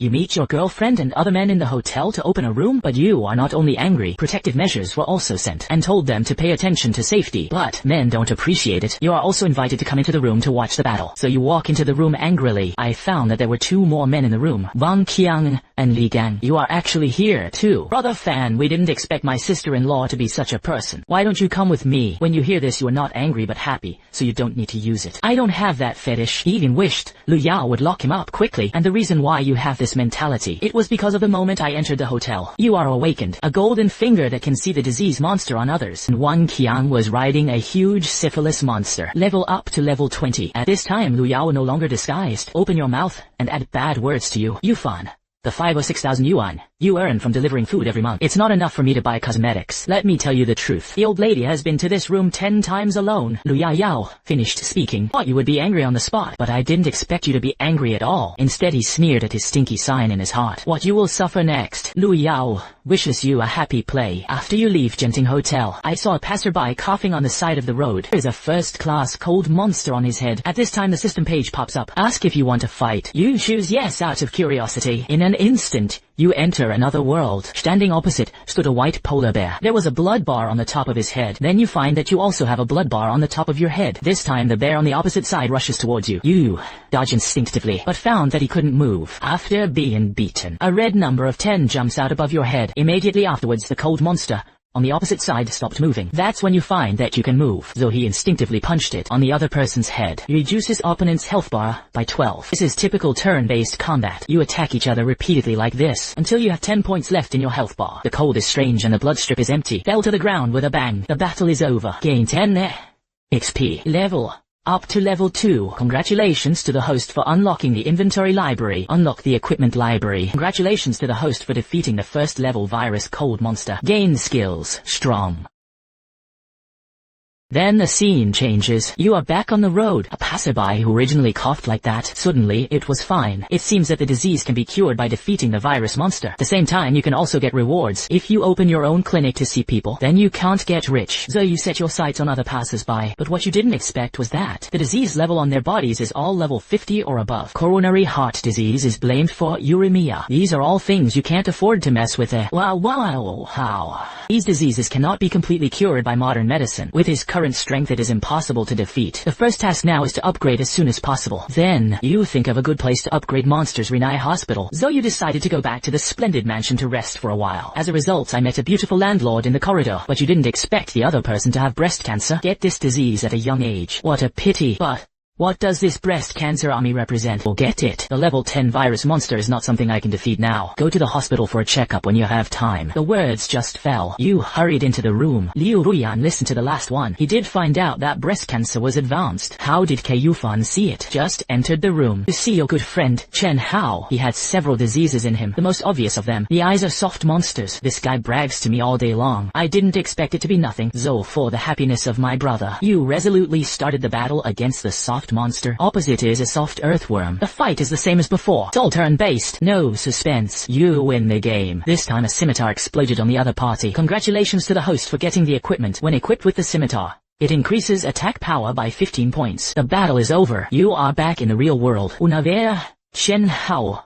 You meet your girlfriend and other men in the hotel to open a room, but you are not only angry, protective measures were also sent and told them to pay attention to safety. But men don't appreciate it. You are also invited to come into the room to watch the battle. So you walk into the room angrily. I found that there were 2 more men in the room, Wang Qiang and Li Gang. You are actually here too. Brother Fan, we didn't expect my sister-in-law to be such a person. Why don't you come with me? When you hear this, you are not angry but happy, so you don't need to use it. I don't have that fetish. He even wished Lu Yao would lock him up quickly, and the reason why you have this mentality, it was because of the moment I entered the hotel. You are awakened, a golden finger that can see the disease monster on others, and Wang Qiang was riding a huge syphilis monster, level up to level 20. At this time, Lu Yao no longer disguised. Open your mouth and add bad words to you. Yufan. The 5 or 6,000 yuan you earn from delivering food every month. It's not enough for me to buy cosmetics. Let me tell you the truth. The old lady has been to this room 10 times alone. Lu Yao finished speaking. Thought you would be angry on the spot, but I didn't expect you to be angry at all. Instead, he sneered at his stinky sign in his heart. What you will suffer next. Lu Yao wishes you a happy play. After you leave Genting Hotel, I saw a passerby coughing on the side of the road. There is a first-class cold monster on his head. At this time, the system page pops up. Ask if you want to fight. You choose yes out of curiosity. In an instant, you enter another world. Standing opposite stood a white polar bear. There was a blood bar on the top of his head. Then you find that you also have a blood bar on the top of your head. This time the bear on the opposite side rushes towards you. You dodge instinctively, but found that he couldn't move. After being beaten, a red number of 10 jumps out above your head. Immediately afterwards, the cold monster on the opposite side stopped moving. That's when you find that you can move, though he instinctively punched it on the other person's head. You reduce his opponent's health bar by 12. This is typical turn-based combat. You attack each other repeatedly like this, until you have 10 points left in your health bar. The cold is strange and the blood strip is empty. Fell to the ground with a bang. The battle is over. Gain 10 XP. Level up to level 2. Congratulations to the host for unlocking the inventory library. Unlock the equipment library. Congratulations to the host for defeating the first level virus cold monster. Gain skills. Strong. Then the scene changes. You are back on the road. A passerby who originally coughed like that, suddenly it was fine. It seems that the disease can be cured by defeating the virus monster. At the same time, you can also get rewards. If you open your own clinic to see people, then you can't get rich. So you set your sights on other passersby. But what you didn't expect was that the disease level on their bodies is all level 50 or above. Coronary heart disease is blamed for uremia. These are all things you can't afford to mess with. Wow. These diseases cannot be completely cured by modern medicine. With his current strength, it is impossible to defeat. The first task now is to upgrade as soon as possible. Then, you think of a good place to upgrade monsters, Rinai Hospital. So you decided to go back to the splendid mansion to rest for a while. As a result, I met a beautiful landlord in the corridor, but you didn't expect the other person to have breast cancer. Get this disease at a young age. What a pity. But what does this breast cancer army represent? Well, get it. The level 10 virus monster is not something I can defeat now. Go to the hospital for a checkup when you have time. The words just fell. You hurried into the room. Liu Ruyan listened to the last one. He did find out that breast cancer was advanced. How did Yufan see it? Just entered the room to see your good friend, Shen. How? He had several diseases in him. The most obvious of them. The eyes are soft monsters. This guy brags to me all day long. I didn't expect it to be nothing. So for the happiness of my brother, you resolutely started the battle against the soft monster. Opposite is a soft earthworm. The fight is the same as before. It's all turn-based. No suspense. You win the game. This time a scimitar exploded on the other party. Congratulations to the host for getting the equipment. When equipped with the scimitar, it increases attack power by 15 points. The battle is over. You are back in the real world. Una vez, Shen Hao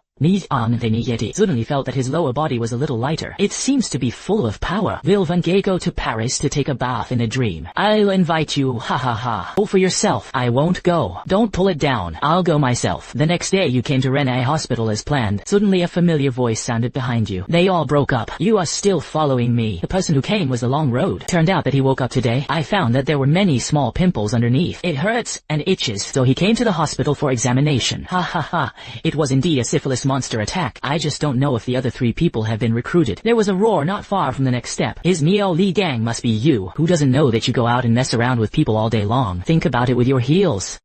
suddenly felt that his lower body was a little lighter. It seems to be full of power. Will Van Gogh go to Paris to take a bath in a dream? I'll invite you, ha ha ha. Go for yourself. I won't go. Don't pull it down. I'll go myself. The next day you came to Renai Hospital as planned. Suddenly a familiar voice sounded behind you. They all broke up. You are still following me. The person who came was the long road. Turned out that he woke up today. I found that there were many small pimples underneath. It hurts and itches, so he came to the hospital for examination. Ha ha ha. It was indeed a syphilis monster attack. I just don't know if the other 3 people have been recruited. There was a roar not far from the next step. His Miao Li gang must be you. Who doesn't know that you go out and mess around with people all day long? Think about it with your heels.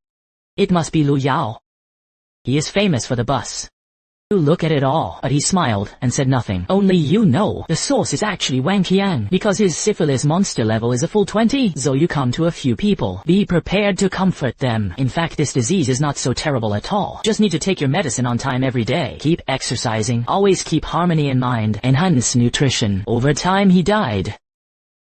It must be Lu Yao. He is famous for the bus. You look at it all, but he smiled and said nothing. Only you know. The source is actually Wang Qiang, because his syphilis monster level is a full 20, so you come to a few people. Be prepared to comfort them. In fact, this disease is not so terrible at all. Just need to take your medicine on time every day. Keep exercising. Always keep harmony in mind. Enhance nutrition. Over time he died.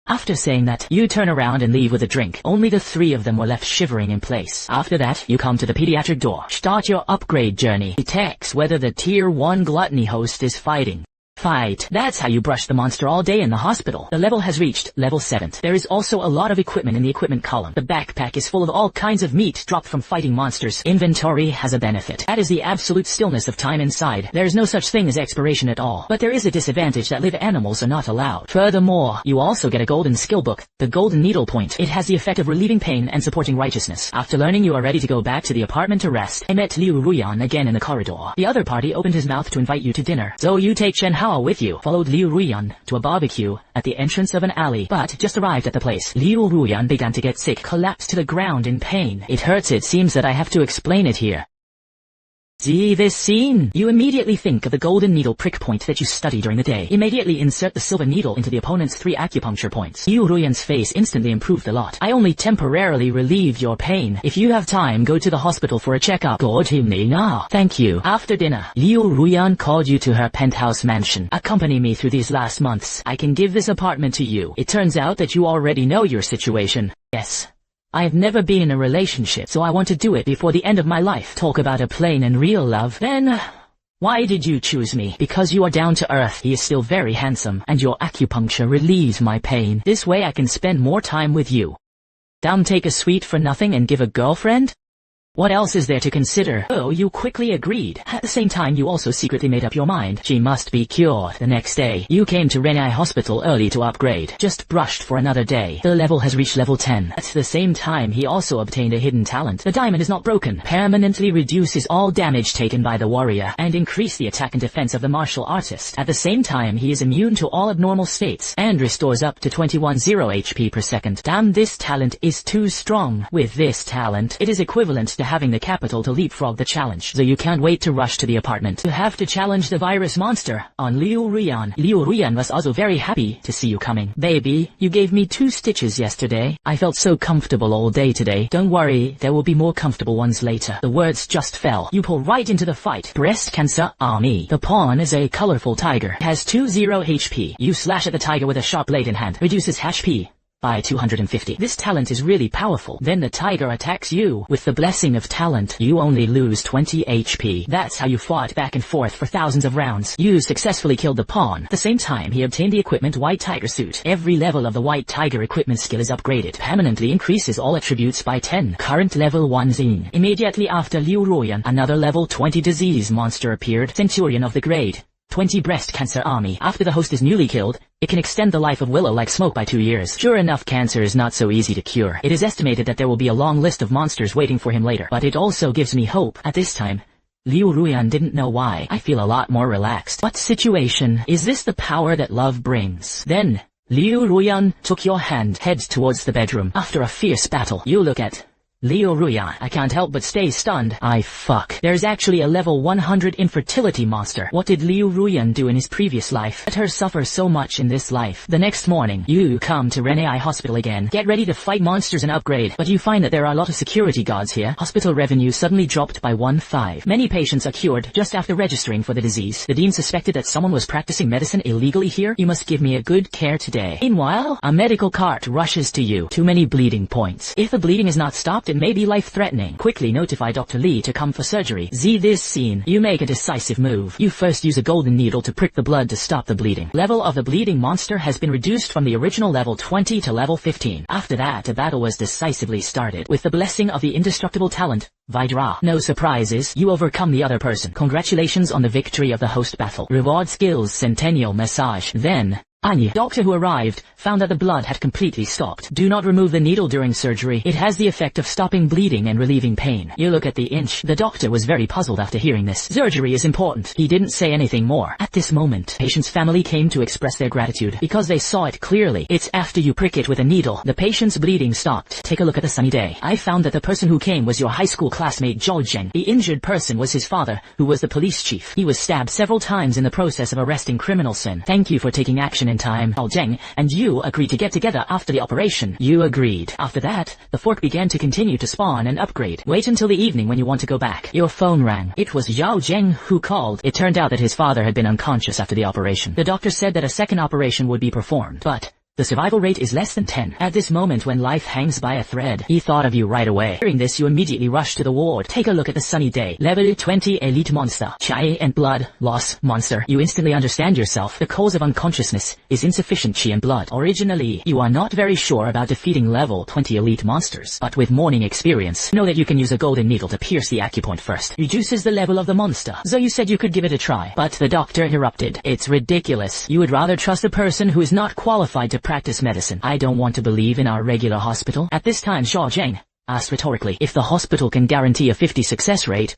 After saying that, you turn around and leave with a drink. Only the three of them were left shivering in place. After that, you come to the pediatric door. Start your upgrade journey. Detects whether the tier 1 gluttony host is fighting. Fight. That's how you brush the monster all day in the hospital. The level has reached level 7. There is also a lot of equipment in the equipment column. The backpack is full of all kinds of meat dropped from fighting monsters. Inventory has a benefit. That is the absolute stillness of time inside. There is no such thing as expiration at all. But there is a disadvantage that live animals are not allowed. Furthermore, you also get a golden skill book, the golden needle point. It has the effect of relieving pain and supporting righteousness. After learning you are ready to go back to the apartment to rest, I met Liu Ruyan again in the corridor. The other party opened his mouth to invite you to dinner. So you take Shen with you, followed Liu Ruyan to a barbecue at the entrance of an alley, but just arrived at the place. Liu Ruyan began to get sick, collapsed to the ground in pain. It hurts, it seems that I have to explain it here. See this scene? You immediately think of the golden needle prick point that you study during the day. Immediately insert the silver needle into the opponent's 3 acupuncture points. Liu Ruyan's face instantly improved a lot. I only temporarily relieved your pain. If you have time, go to the hospital for a checkup. Good evening. Thank you. After dinner, Liu Ruyan called you to her penthouse mansion. Accompany me through these last months. I can give this apartment to you. It turns out that you already know your situation. Yes. I have never been in a relationship, so I want to do it before the end of my life. Talk about a plain and real love. Then, why did you choose me? Because you are down to earth. He is still very handsome, and your acupuncture relieves my pain. This way I can spend more time with you. Damn, take a sweet for nothing and give a girlfriend? What else is there to consider? Oh, you quickly agreed. At the same time, you also secretly made up your mind. She must be cured. The next day, you came to Renai Hospital early to upgrade. Just brushed for another day. The level has reached level 10. At the same time, he also obtained a hidden talent. The diamond is not broken. Permanently reduces all damage taken by the warrior and increase the attack and defense of the martial artist. At the same time, he is immune to all abnormal states and restores up to 21 HP per second. Damn, this talent is too strong. With this talent, it is equivalent to having the capital to leapfrog the challenge, so you can't wait to rush to the apartment. You have to challenge the virus monster on Liu Ruyan. Liu Ruyan was also very happy to see you coming. Baby, you gave me 2 stitches yesterday. I felt so comfortable all day today. Don't worry, there will be more comfortable ones later. The words just fell. You pull right into the fight. Breast cancer army. The pawn is a colorful tiger. Has 20 HP. You slash at the tiger with a sharp blade in hand. Reduces HP by 250. This talent is really powerful. Then the tiger attacks you. With the blessing of talent, you only lose 20 HP. That's how you fought back and forth for thousands of rounds. You successfully killed the pawn. At the same time, he obtained the equipment White Tiger Suit. Every level of the White Tiger equipment skill is upgraded. Permanently increases all attributes by 10. Current level 1 Zine. Immediately after Liu Ruyan, another level 20 disease monster appeared. Centurion of the grade 20 breast cancer army. After the host is newly killed, it can extend the life of Willow like smoke by 2 years. Sure enough, cancer is not so easy to cure. It is estimated that there will be a long list of monsters waiting for him later, but it also gives me hope. At this time, Liu Ruyan didn't know why. I feel a lot more relaxed. What situation? Is this the power that love brings? Then, Liu Ruyan took your hand, heads towards the bedroom. After a fierce battle, you look at Liu Ruyan. I can't help but stay stunned. Fuck. There's actually a level 100 infertility monster. What did Liu Ruyan do in his previous life? Let her suffer so much in this life. The next morning, you come to Renai Hospital again. Get ready to fight monsters and upgrade. But you find that there are a lot of security guards here. Hospital revenue suddenly dropped by 1/5. Many patients are cured just after registering for the disease. The dean suspected that someone was practicing medicine illegally here. You must give me a good care today. Meanwhile, a medical cart rushes to you. Too many bleeding points. If the bleeding is not stopped, it may be life-threatening. Quickly notify Dr. Lee to come for surgery. See this scene. You make a decisive move. You first use a golden needle to prick the blood to stop the bleeding. Level of the bleeding monster has been reduced from the original level 20 to level 15. After that, the battle was decisively started. With the blessing of the indestructible talent, Vidra. No surprises, you overcome the other person. Congratulations on the victory of the host battle. Reward skills Centennial Massage. Then, Anya, doctor who arrived, found that the blood had completely stopped. Do not remove the needle during surgery. It has the effect of stopping bleeding and relieving pain. You look at the inch. The doctor was very puzzled after hearing this. Surgery is important. He didn't say anything more. At this moment, patient's family came to express their gratitude because they saw it clearly. It's after you prick it with a needle. The patient's bleeding stopped. Take a look at the sunny day. I found that the person who came was your high school classmate Zhao Zheng. The injured person was his father, who was the police chief. He was stabbed several times in the process of arresting criminal Shen. Thank you for taking action in time. Zhao Zheng and you agreed to get together after the operation. You agreed. After that, the fork began to continue to spawn and upgrade. Wait until the evening when you want to go back. Your phone rang. It was Zhao Zheng who called. It turned out that his father had been unconscious after the operation. The doctor said that a second operation would be performed, but The survival rate is less than 10. At this moment when life hangs by a thread, he thought of you right away. Hearing this, you immediately rush to the ward. Take a look at the sunny day. Level 20 elite monster. Chi and blood loss monster. You instantly understand yourself. The cause of unconsciousness is insufficient chi and blood. Originally, you are not very sure about defeating level 20 elite monsters, but with morning experience, know that you can use a golden needle to pierce the acupoint first. Reduces the level of the monster. So you said you could give it a try, but the doctor interrupted. It's ridiculous. You would rather trust a person who is not qualified to practice medicine. I don't want to believe in our regular hospital. At this time, Xiao Zheng asked rhetorically, if the hospital can guarantee a 50 success rate,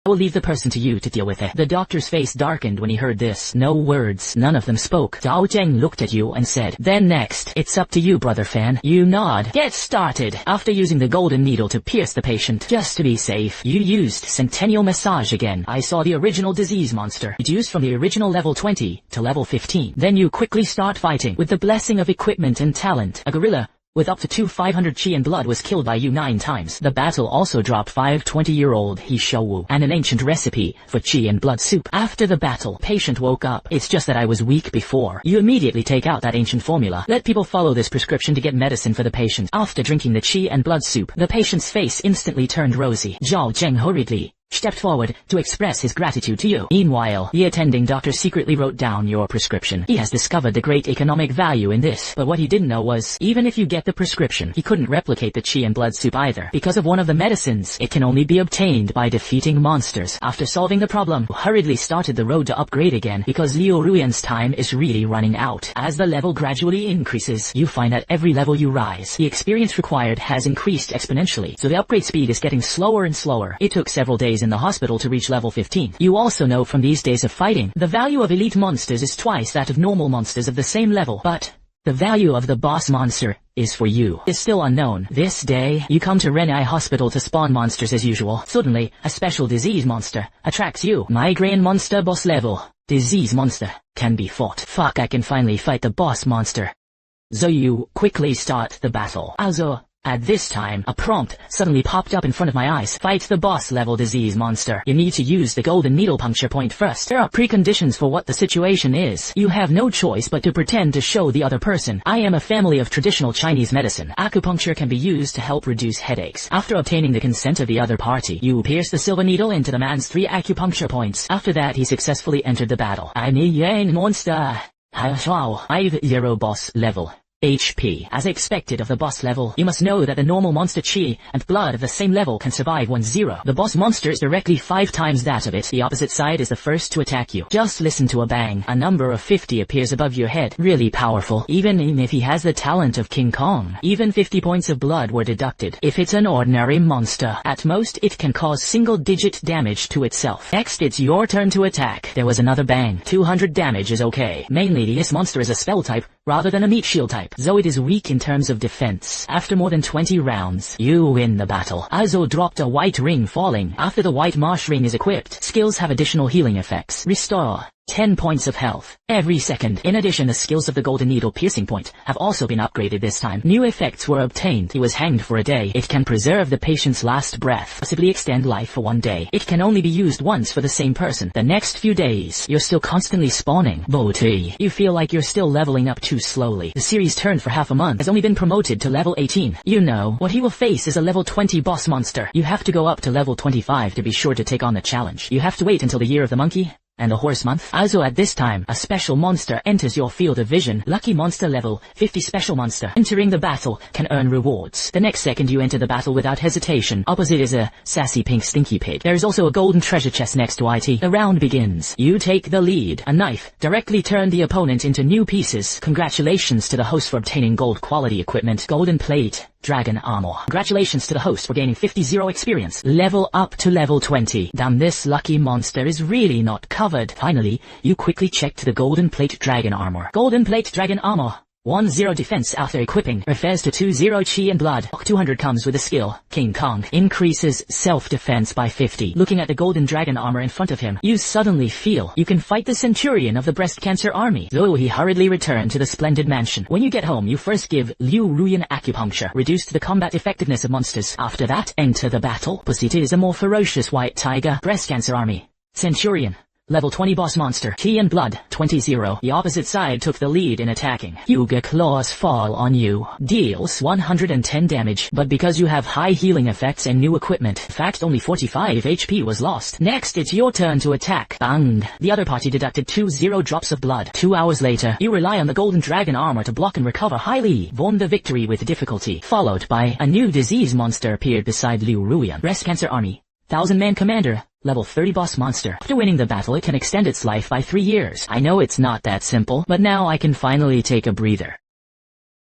I will leave the person to you to deal with it. The doctor's face darkened when he heard this. No words, none of them spoke. Zhao Zheng looked at you and said, then next, it's up to you, brother Fan. You nod. Get started. After using the golden needle to pierce the patient, just to be safe, you used Centennial Massage again. I saw the original disease monster reduced from the original level 20 to level 15. Then you quickly start fighting. With the blessing of equipment and talent, a gorilla with up to 500 chi and blood was killed by you 9 times. The battle also dropped 5 20-year-old He Shouwu and an ancient recipe for chi and blood soup. After the battle, patient woke up. It's just that I was weak before. You immediately take out that ancient formula. Let people follow this prescription to get medicine for the patient. After drinking the chi and blood soup, the patient's face instantly turned rosy. Zhao Zheng hurriedly stepped forward to express his gratitude to you. Meanwhile, the attending doctor secretly wrote down your prescription. He has discovered the great economic value in this, but what he didn't know was, even if you get the prescription, he couldn't replicate the chi and blood soup either. Because of one of the medicines, it can only be obtained by defeating monsters. After solving the problem, you hurriedly started the road to upgrade again, because Liu Ruyan's time is really running out. As the level gradually increases, you find that every level you rise, the experience required has increased exponentially, so the upgrade speed is getting slower and slower. It took several days in the hospital to reach level 15. You also know from these days of fighting, the value of elite monsters is twice that of normal monsters of the same level, but the value of the boss monster is for you is still unknown. This day, you come to Renai Hospital to spawn monsters as usual. Suddenly, a special disease monster attracts you. Migraine monster boss level. Disease monster can be fought. Fuck, I can finally fight the boss monster. So you quickly start the battle. Also, at this time, a prompt suddenly popped up in front of my eyes. Fight the boss level disease monster. You need to use the golden needle puncture point first. There are preconditions for what the situation is. You have no choice but to pretend to show the other person. I am a family of traditional Chinese medicine. Acupuncture can be used to help reduce headaches. After obtaining the consent of the other party, you pierce the silver needle into the man's 3 acupuncture points. After that, he successfully entered the battle. I'm a Yang monster. 5-0 boss level. HP. As expected of the boss level, you must know that the normal monster chi and blood of the same level can survive 1-0. The boss monster is directly 5 times that of it. The opposite side is the first to attack you. Just listen to a bang. A number of 50 appears above your head. Really powerful. Even if he has the talent of King Kong. Even 50 points of blood were deducted. If it's an ordinary monster, at most it can cause single-digit damage to itself. Next, it's your turn to attack. There was another bang. 200 damage is okay. Mainly this monster is a spell type rather than a meat shield type, though it is weak in terms of defense. After more than 20 rounds, you win the battle. Azo dropped a white ring falling. After the white marsh ring is equipped, skills have additional healing effects. Restore 10 points of health every second. In addition, the skills of the golden needle piercing point have also been upgraded this time. New effects were obtained. He was hanged for a day. It can preserve the patient's last breath, possibly extend life for 1 day. It can only be used once for the same person. The next few days, you're still constantly spawning. Boti. You feel like you're still leveling up too slowly. The series turned for half a month has only been promoted to level 18. You know, what he will face is a level 20 boss monster. You have to go up to level 25 to be sure to take on the challenge. You have to wait until the year of the monkey and the horse month. Also at this time, a special monster enters your field of vision. Lucky monster level 50 special monster. Entering the battle can earn rewards. The next second you enter the battle without hesitation. Opposite is a sassy pink stinky pig. There is also a golden treasure chest next to IT. The round begins. You take the lead. A knife directly turned the opponent into new pieces. Congratulations to the host for obtaining gold quality equipment. Golden plate. Dragon armor. Congratulations to the host for gaining 50-0 experience. Level up to level 20. Damn, this lucky monster is really not covered. Finally, you quickly checked the golden plate dragon armor. Golden plate dragon armor. 1-0 defense after equipping refers to 2-0 chi and blood. 200 comes with the skill King Kong. Increases self-defense by 50. Looking at the golden dragon armor in front of him, you suddenly feel you can fight the centurion of the breast cancer army. Though he hurriedly returned to the splendid mansion. When you get home, you first give Liu Ruyan acupuncture, reduced the combat effectiveness of monsters. After that, enter the battle. Pusita is a more ferocious white tiger. Breast cancer army. Centurion. Level 20 boss monster, Tea and Blood, 20-0. The opposite side took the lead in attacking. Yuga claws fall on you. Deals 110 damage, but because you have high healing effects and new equipment, in fact only 45 HP was lost. Next, it's your turn to attack. Bang! The other party deducted 2 drops of blood. 2 hours later, you rely on the golden dragon armor to block and recover highly. Won the victory with difficulty. Followed by a new disease monster appeared beside Liu Ruyan. Breast Cancer Army. 1000-man commander. Level 30 boss monster. After winning the battle, it can extend its life by 3 years. I know it's not that simple, but now I can finally take a breather.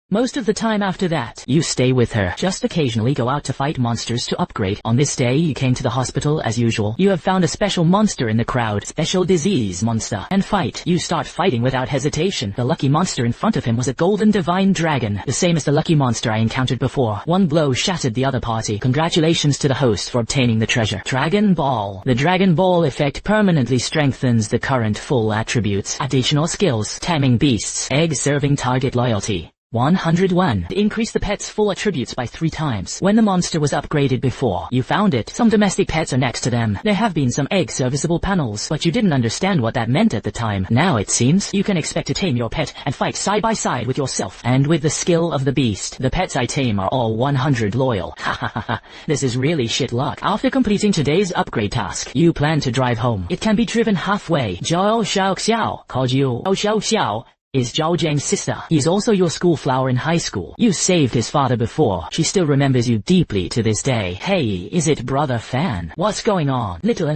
Most of the time after that, you stay with her. Just occasionally go out to fight monsters to upgrade. On this day, you came to the hospital as usual. You have found a special monster in the crowd. Special disease monster. And fight. You start fighting without hesitation. The lucky monster in front of him was a golden divine dragon. The same as the lucky monster I encountered before. One blow shattered the other party. Congratulations to the host for obtaining the treasure. Dragon Ball. The Dragon Ball effect permanently strengthens the current full attributes. Additional skills. Taming beasts. Egg serving target loyalty. 101. Increase the pet's full attributes by 3 times. When the monster was upgraded before, you found it. Some domestic pets are next to them. There have been some egg serviceable panels, but you didn't understand what that meant at the time. Now it seems you can expect to tame your pet and fight side by side with yourself. And with the skill of the beast, the pets I tame are all 100 loyal. Ha ha ha ha. This is really shit luck. After completing today's upgrade task, you plan to drive home. It can be driven halfway. Zhao Xiao Xiao, called you Xiao Xiao, is Zhao Jiang's sister. He's also your school flower in high school. You saved his father before. She still remembers you deeply to this day. Hey, is it brother Fan? What's going on? Little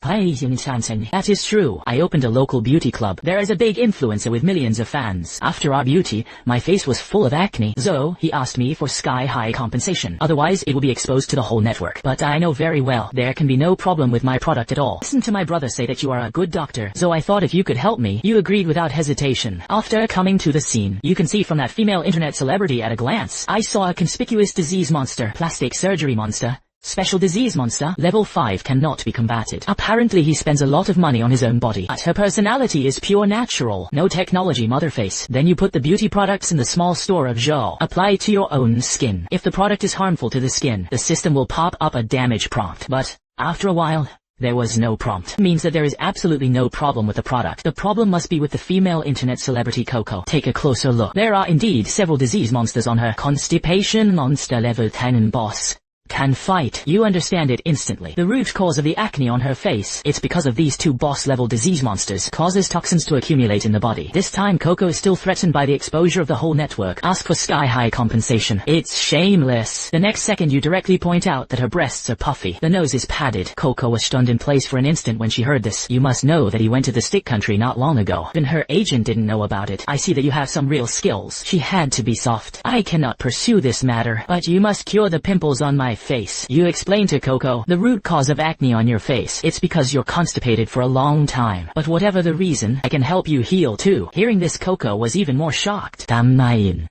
That is true. I opened a local beauty club. There is a big influencer with millions of fans. After our beauty, my face was full of acne. So, he asked me for sky-high compensation. Otherwise, it will be exposed to the whole network. But I know very well, there can be no problem with my product at all. Listen to my brother say that you are a good doctor. So I thought if you could help me, you agreed without hesitation. After coming to the scene, you can see from that female internet celebrity at a glance. I saw a conspicuous disease monster, plastic surgery monster, special disease monster, level 5 cannot be combated. Apparently he spends a lot of money on his own body, but her personality is pure natural. No technology motherface. Then you put the beauty products in the small store of Zhao. Apply to your own skin. If the product is harmful to the skin, the system will pop up a damage prompt. But, after a while, there was no prompt. It means that there is absolutely no problem with the product. The problem must be with the female internet celebrity Coco. Take a closer look. There are indeed several disease monsters on her. Constipation monster level 10 boss. Can fight. You understand it instantly. The root cause of the acne on her face, it's because of these 2 boss-level disease monsters, causes toxins to accumulate in the body. This time Coco is still threatened by the exposure of the whole network. Ask for sky-high compensation. It's shameless. The next second you directly point out that her breasts are puffy. The nose is padded. Coco was stunned in place for an instant when she heard this. You must know that he went to the stick country not long ago. Even her agent didn't know about it. I see that you have some real skills. She had to be soft. I cannot pursue this matter, but you must cure the pimples on my face. You explain to Coco, the root cause of acne on your face, it's because you're constipated for a long time. But whatever the reason, I can help you heal too. Hearing this, Coco was even more shocked. Damnayin.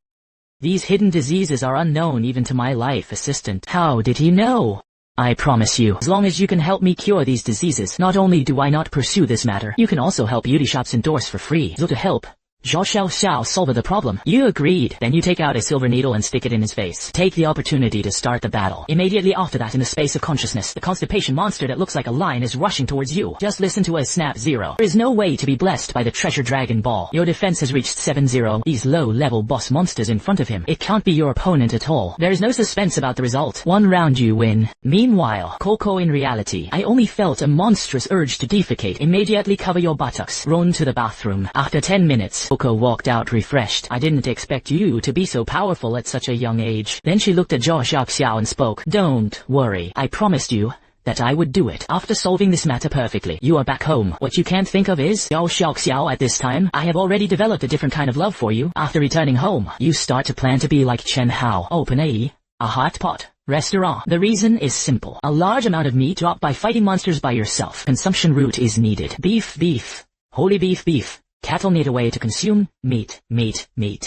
These hidden diseases are unknown even to my life assistant. How did he know? I promise you, as long as you can help me cure these diseases, not only do I not pursue this matter, you can also help beauty shops endorse for free. So to help Zhao Xiao solve the problem. You agreed. Then you take out a silver needle and stick it in his face. Take the opportunity to start the battle. Immediately after that, in the space of consciousness, the constipation monster that looks like a lion is rushing towards you. Just listen to a snap 0. There is no way to be blessed by the treasure Dragon Ball. Your defense has reached 7-0. These low-level boss monsters in front of him. It can't be your opponent at all. There is no suspense about the result. 1 round you win. Meanwhile, Coco, in reality, I only felt a monstrous urge to defecate. Immediately cover your buttocks. Run to the bathroom. After 10 minutes, Coco walked out refreshed. I didn't expect you to be so powerful at such a young age. Then she looked at Zhao Xiao and spoke. Don't worry. I promised you that I would do it. After solving this matter perfectly, you are back home. What you can't think of is, Zhao Xiao, at this time, I have already developed a different kind of love for you. After returning home, you start to plan to be like Chen Hao. Open a hot pot restaurant. The reason is simple. A large amount of meat dropped by fighting monsters by yourself. Consumption route is needed. Beef. Holy beef. Cattle need a way to consume meat.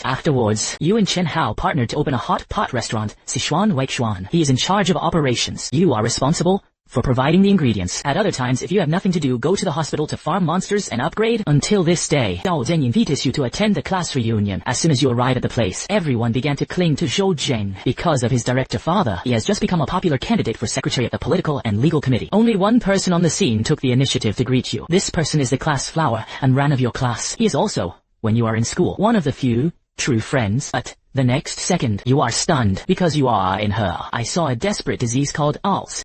Afterwards, you and Chen Hao partnered to open a hot pot restaurant, Sichuan Weichuan. He is in charge of operations. You are responsible for providing the ingredients. At other times, if you have nothing to do, go to the hospital to farm monsters and upgrade. Until this day, Zhao Zheng invites you to attend the class reunion. As soon as you arrive at the place, everyone began to cling to Zhao Zheng. Because of his director father, he has just become a popular candidate for secretary of the political and legal committee. Only one person on the scene took the initiative to greet you. This person is the class flower and ran of your class. He is also, when you are in school, one of the few true friends. But the next second, you are stunned because you are in her. I saw a desperate disease called ALS.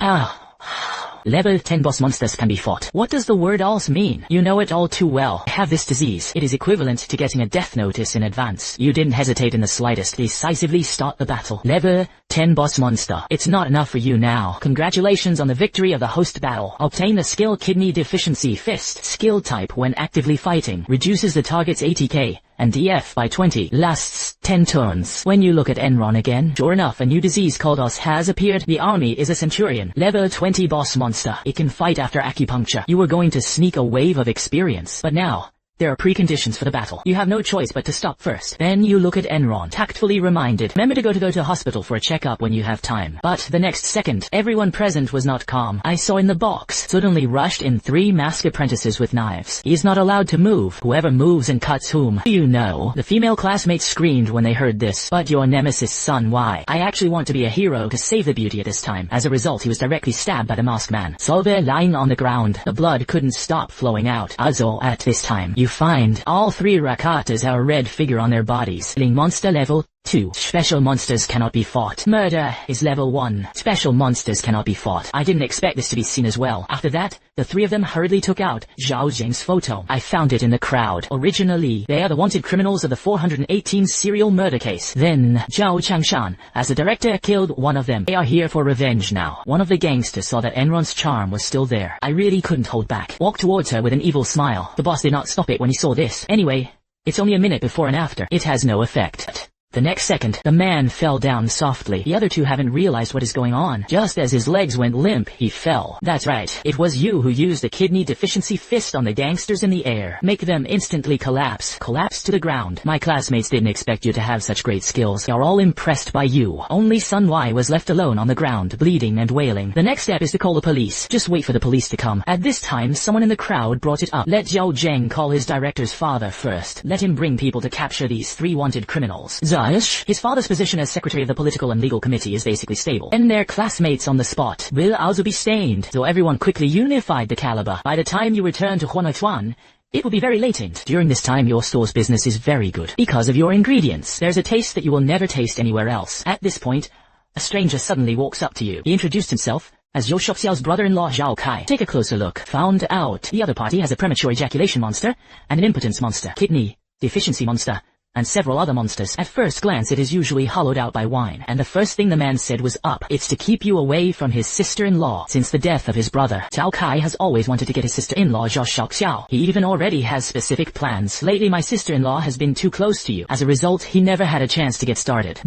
Level 10 boss monsters can be fought. What does the word ALS mean? You know it all too well. I have this disease. It is equivalent to getting a death notice in advance. You didn't hesitate in the slightest. Decisively start the battle. Level 10 boss monster. It's not enough for you now. Congratulations on the victory of the host battle. Obtain the skill kidney deficiency fist. Skill type when actively fighting. Reduces the target's ATK and DF by 20. Lasts 10 turns. When you look at Enron again, sure enough, a new disease called ALS has appeared. The army is a centurion. Level 20 boss monster. It can fight after acupuncture. You were going to sneak a wave of experience, but now there are preconditions for the battle. You have no choice but to stop first. Then you look at Enron, tactfully reminded. Remember to go to hospital for a checkup when you have time. But the next second, everyone present was not calm. I saw in the box, suddenly rushed in 3 masked apprentices with knives. He is not allowed to move. Whoever moves and cuts whom. You know. The female classmates screamed when they heard this. But your nemesis son, why? I actually want to be a hero to save the beauty at this time. As a result, he was directly stabbed by the masked man. Solver lying on the ground. The blood couldn't stop flowing out. Also, at this time, you find all 3 Rakatas have a red figure on their bodies. Monster level 2. Special monsters cannot be fought. Murder is level 1. Special monsters cannot be fought. I didn't expect this to be seen as well. After that, the 3 of them hurriedly took out Zhao Zheng's photo. I found it in the crowd. Originally, they are the wanted criminals of the 418 serial murder case. Then, Zhao Changshan, as the director, killed one of them. They are here for revenge now. One of the gangsters saw that Enron's charm was still there. I really couldn't hold back. Walked towards her with an evil smile. The boss did not stop it when he saw this. Anyway, it's only a minute before and after. It has no effect. The next second, the man fell down softly. The other 2 haven't realized what is going on. Just as his legs went limp, he fell. That's right. It was you who used the kidney deficiency fist on the gangsters in the air. Make them instantly collapse. Collapse to the ground. My classmates didn't expect you to have such great skills. They are all impressed by you. Only Sun Y was left alone on the ground, bleeding and wailing. The next step is to call the police. Just wait for the police to come. At this time, someone in the crowd brought it up. Let Zhao Zheng call his director's father first. Let him bring people to capture these 3 wanted criminals. His father's position as secretary of the political and legal committee is basically stable, and their classmates on the spot will also be stained, so everyone quickly unified the caliber. By the time you return to Huanatuan, it will be very latent. During this time, your store's business is very good because of your ingredients. There's a taste that you will never taste anywhere else. At this point, a stranger suddenly walks up to you. He introduced himself as Zhou Shopxiao's brother-in-law Zhao Kai. Take a closer look. Found out the other party has a premature ejaculation monster and an impotence monster, kidney deficiency monster, and several other monsters. At first glance, it is usually hollowed out by wine, and the first thing the man said was up. It's to keep you away from his sister-in-law. Since the death of his brother, Zhao Kai has always wanted to get his sister-in-law Zhao Shaoxiao. He even already has specific plans. Lately, my sister-in-law has been too close to you. As a result, he never had a chance to get started.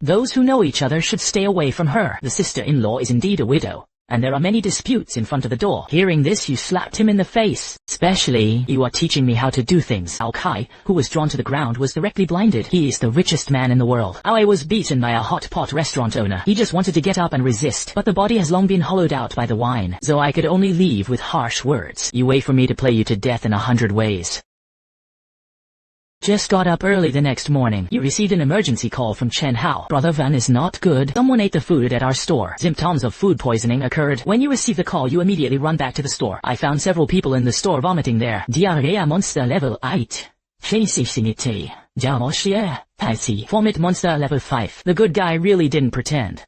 Those who know each other should stay away from her. The sister-in-law is indeed a widow, and there are many disputes in front of the door. Hearing this, you slapped him in the face. Especially, you are teaching me how to do things. Ao Kai, who was drawn to the ground, was directly blinded. He is the richest man in the world. I was beaten by a hot pot restaurant owner. He just wanted to get up and resist, but the body has long been hollowed out by the wine, so I could only leave with harsh words. You wait for me to play you to death in 100 ways. Just got up early the next morning. You received an emergency call from Chen Hao. Brother Van is not good. Someone ate the food at our store. Symptoms of food poisoning occurred. When you receive the call, you immediately run back to the store. I found several people in the store vomiting there. Diarrhea monster level 8. Vomit monster level 5. The good guy really didn't pretend.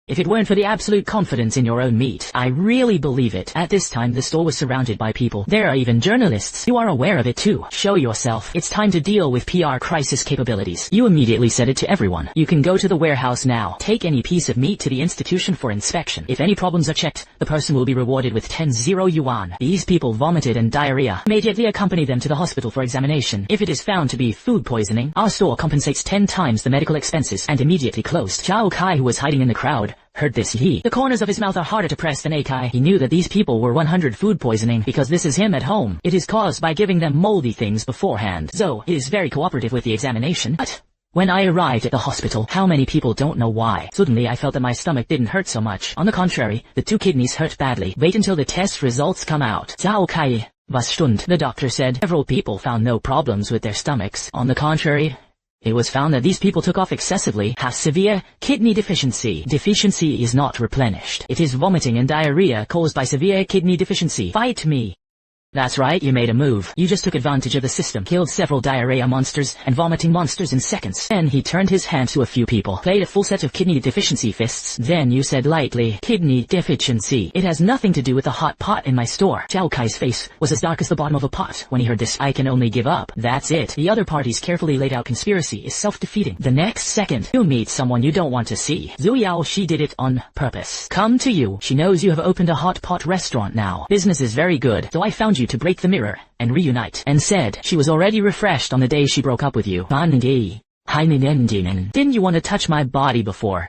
If it weren't for the absolute confidence in your own meat, I really believe it. At this time, the store was surrounded by people. There are even journalists. You are aware of it too. Show yourself. It's time to deal with PR crisis capabilities. You immediately said it to everyone. You can go to the warehouse now. Take any piece of meat to the institution for inspection. If any problems are checked, the person will be rewarded with 10 yuan. These people vomited and diarrhea. Immediately accompany them to the hospital for examination. If it is found to be food poisoning, our store compensates 10 times the medical expenses and immediately closed. Zhao Kai, who was hiding in the crowd, heard this. The corners of his mouth are harder to press than Akai. He knew that these people were 100 food poisoning because this is him at home. It is caused by giving them moldy things beforehand. So, he is very cooperative with the examination. But When I arrived at the hospital, how many people don't know why? Suddenly I felt that my stomach didn't hurt so much. On the contrary, the 2 kidneys hurt badly. Wait until the test results come out. Zhao Kai. Was Stund. The doctor said. Several people found no problems with their stomachs. On the contrary, it was found that these people took off excessively, have severe kidney deficiency. Deficiency is not replenished. It is vomiting and diarrhea caused by severe kidney deficiency. Fight me. That's right, you made a move. You just took advantage of the system, killed several diarrhea monsters and vomiting monsters in seconds. Then he turned his hand to a few people, played a full set of kidney deficiency fists. Then you said lightly, kidney deficiency. It has nothing to do with the hot pot in my store. Zhao Kai's face was as dark as the bottom of a pot when he heard this. I can only give up. That's it. The other party's carefully laid out conspiracy is self-defeating. The next second, you meet someone you don't want to see. Lu Yao, she did it on purpose. Come to you. She knows you have opened a hot pot restaurant now. Business is very good, so I found you to break the mirror and reunite, and said she was already refreshed on the day she broke up with you. Didn't you want to touch my body before?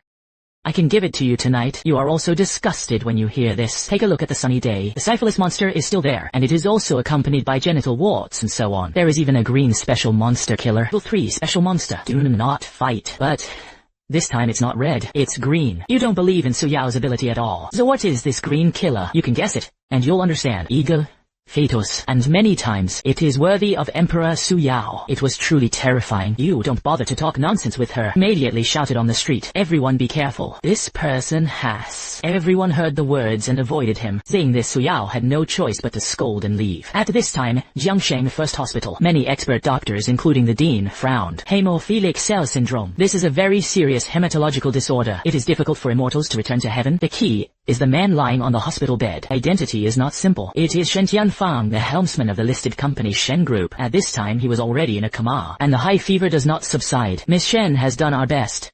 I can give it to you tonight. You are also disgusted when you hear this. Take a look at the sunny day. The syphilis monster is still there, and it is also accompanied by genital warts and so on. There is even a green special monster killer. Level 3 special monster. Do not fight. But this time it's not red, it's green. You don't believe in Su Yao's ability at all. So what is this green killer? You can guess it, and you'll understand. Eagle, fetus, and many times it is worthy of Emperor Su Yao. It was truly terrifying. You don't bother to talk nonsense with her. Immediately shouted on the street, everyone be careful. This person has. Everyone heard the words and avoided him. Saying this, Su Yao had no choice but to scold and leave. At this time, Jiangsheng First Hospital. Many expert doctors, including the dean, frowned. Hemophilic cell syndrome. This is a very serious hematological disorder. It is difficult for immortals to return to heaven. The key is the man lying on the hospital bed. Identity is not simple. It is Shen Tianfang, the helmsman of the listed company Shen Group. At this time he was already in a coma, and the high fever does not subside. Miss Shen has done our best.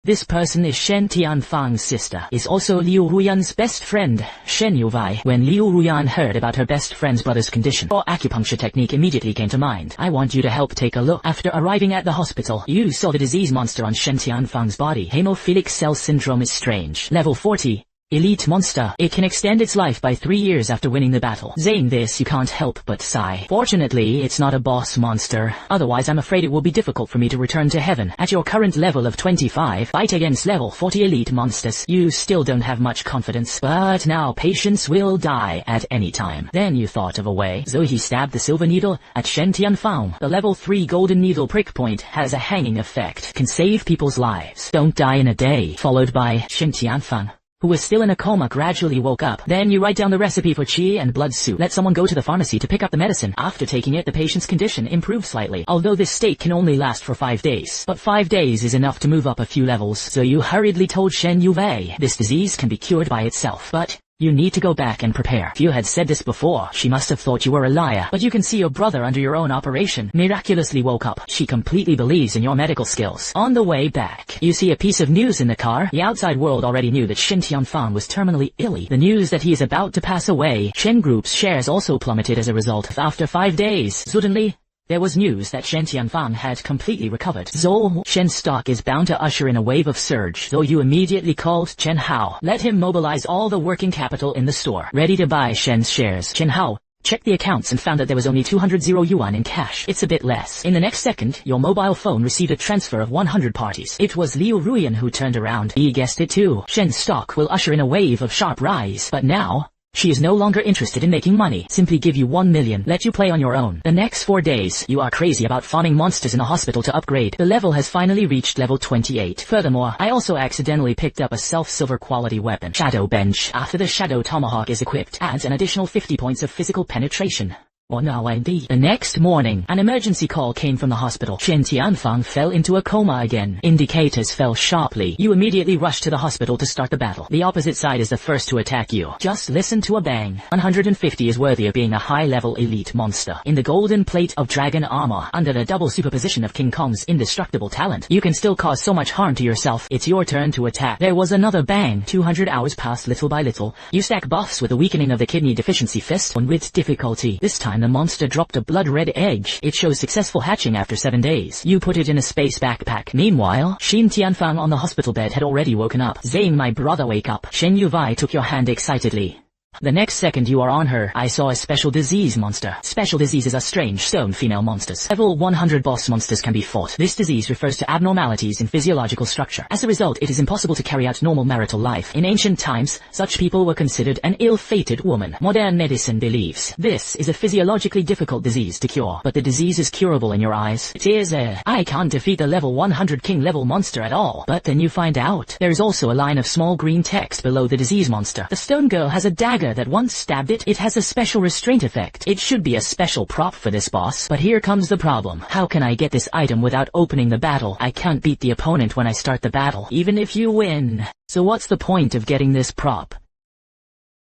This person is Shen Tianfang's sister, is also Liu Ruyan's best friend, Shen Yuvai. When Liu Ruyan heard about her best friend's brother's condition, her acupuncture technique immediately came to mind. I want you to help take a look. After arriving at the hospital, you saw the disease monster on Shen Tianfang's body. Hemophilic cell syndrome is strange. Level 40. Elite monster. It can extend its life by 3 years after winning the battle. Saying this, you can't help but sigh. Fortunately, it's not a boss monster. Otherwise, I'm afraid it will be difficult for me to return to heaven. At your current level of 25, fight against level 40 elite monsters. You still don't have much confidence. But now patients will die at any time. Then you thought of a way. So he stabbed the silver needle at Shen Tianfang. The level 3 golden needle prick point has a hanging effect. Can save people's lives. Don't die in a day. Followed by Shen Tianfang, who was still in a coma, gradually woke up. Then you write down the recipe for qi and blood soup. Let someone go to the pharmacy to pick up the medicine. After taking it, the patient's condition improves slightly, although this state can only last for 5 days. But 5 days is enough to move up a few levels. So you hurriedly told Shen Yuvei, this disease can be cured by itself, but you need to go back and prepare. If you had said this before, she must have thought you were a liar. But you can see your brother under your own operation miraculously woke up. She completely believes in your medical skills. On the way back, you see a piece of news in the car. The outside world already knew that Shen Tianfang was terminally ill. The news that he is about to pass away. Shen Group's shares also plummeted as a result. After 5 days, suddenly there was news that Shen Tianfang had completely recovered. So, Shen's stock is bound to usher in a wave of surge. So you immediately called Chen Hao. Let him mobilize all the working capital in the store, ready to buy Shen's shares. Chen Hao checked the accounts and found that there was only 200 yuan in cash. It's a bit less. In the next second, your mobile phone received a transfer of 100 parties. It was Liu Ruyan who turned around. He guessed it too. Shen's stock will usher in a wave of sharp rise. But now, she is no longer interested in making money. Simply give you 1 million. Let you play on your own. The next 4 days, you are crazy about farming monsters in a hospital to upgrade. The level has finally reached level 28. Furthermore, I also accidentally picked up a self-silver quality weapon. Shadow Bench. After the Shadow Tomahawk is equipped, adds an additional 50 points of physical penetration. The next morning, an emergency call came from the hospital. Shen Tianfang fell into a coma again. Indicators fell sharply. You immediately rushed to the hospital to start the battle. The opposite side is the first to attack you. Just listen to a bang. 150 is worthy of being a high-level elite monster. In the golden plate of dragon armor, under the double superposition of King Kong's indestructible talent, you can still cause so much harm to yourself. It's your turn to attack. There was another bang. 200 hours passed little by little. You stack buffs with the weakening of the kidney deficiency fist, and with difficulty. This time the monster dropped a blood-red egg. It shows successful hatching after 7 days. You put it in a space backpack. Meanwhile, Shen Tianfang on the hospital bed had already woken up. Saying, my brother, wake up. Shen Yuvai took your hand excitedly. The next second you are on her, I saw a special disease monster. Special diseases are strange stone female monsters. Level 100 boss monsters can be fought. This disease refers to abnormalities in physiological structure. As a result, it is impossible to carry out normal marital life. In ancient times, such people were considered an ill-fated woman. Modern medicine believes this is a physiologically difficult disease to cure, but the disease is curable in your eyes. It is I can't defeat the level 100 king level monster at all. But then you find out. There is also a line of small green text below the disease monster. The stone girl has a dagger that once stabbed it. It has a special restraint effect. It should be a special prop for this boss. But here comes the problem. How can I get this item without opening the battle? I can't beat the opponent when I start the battle, even if you win. So what's the point of getting this prop?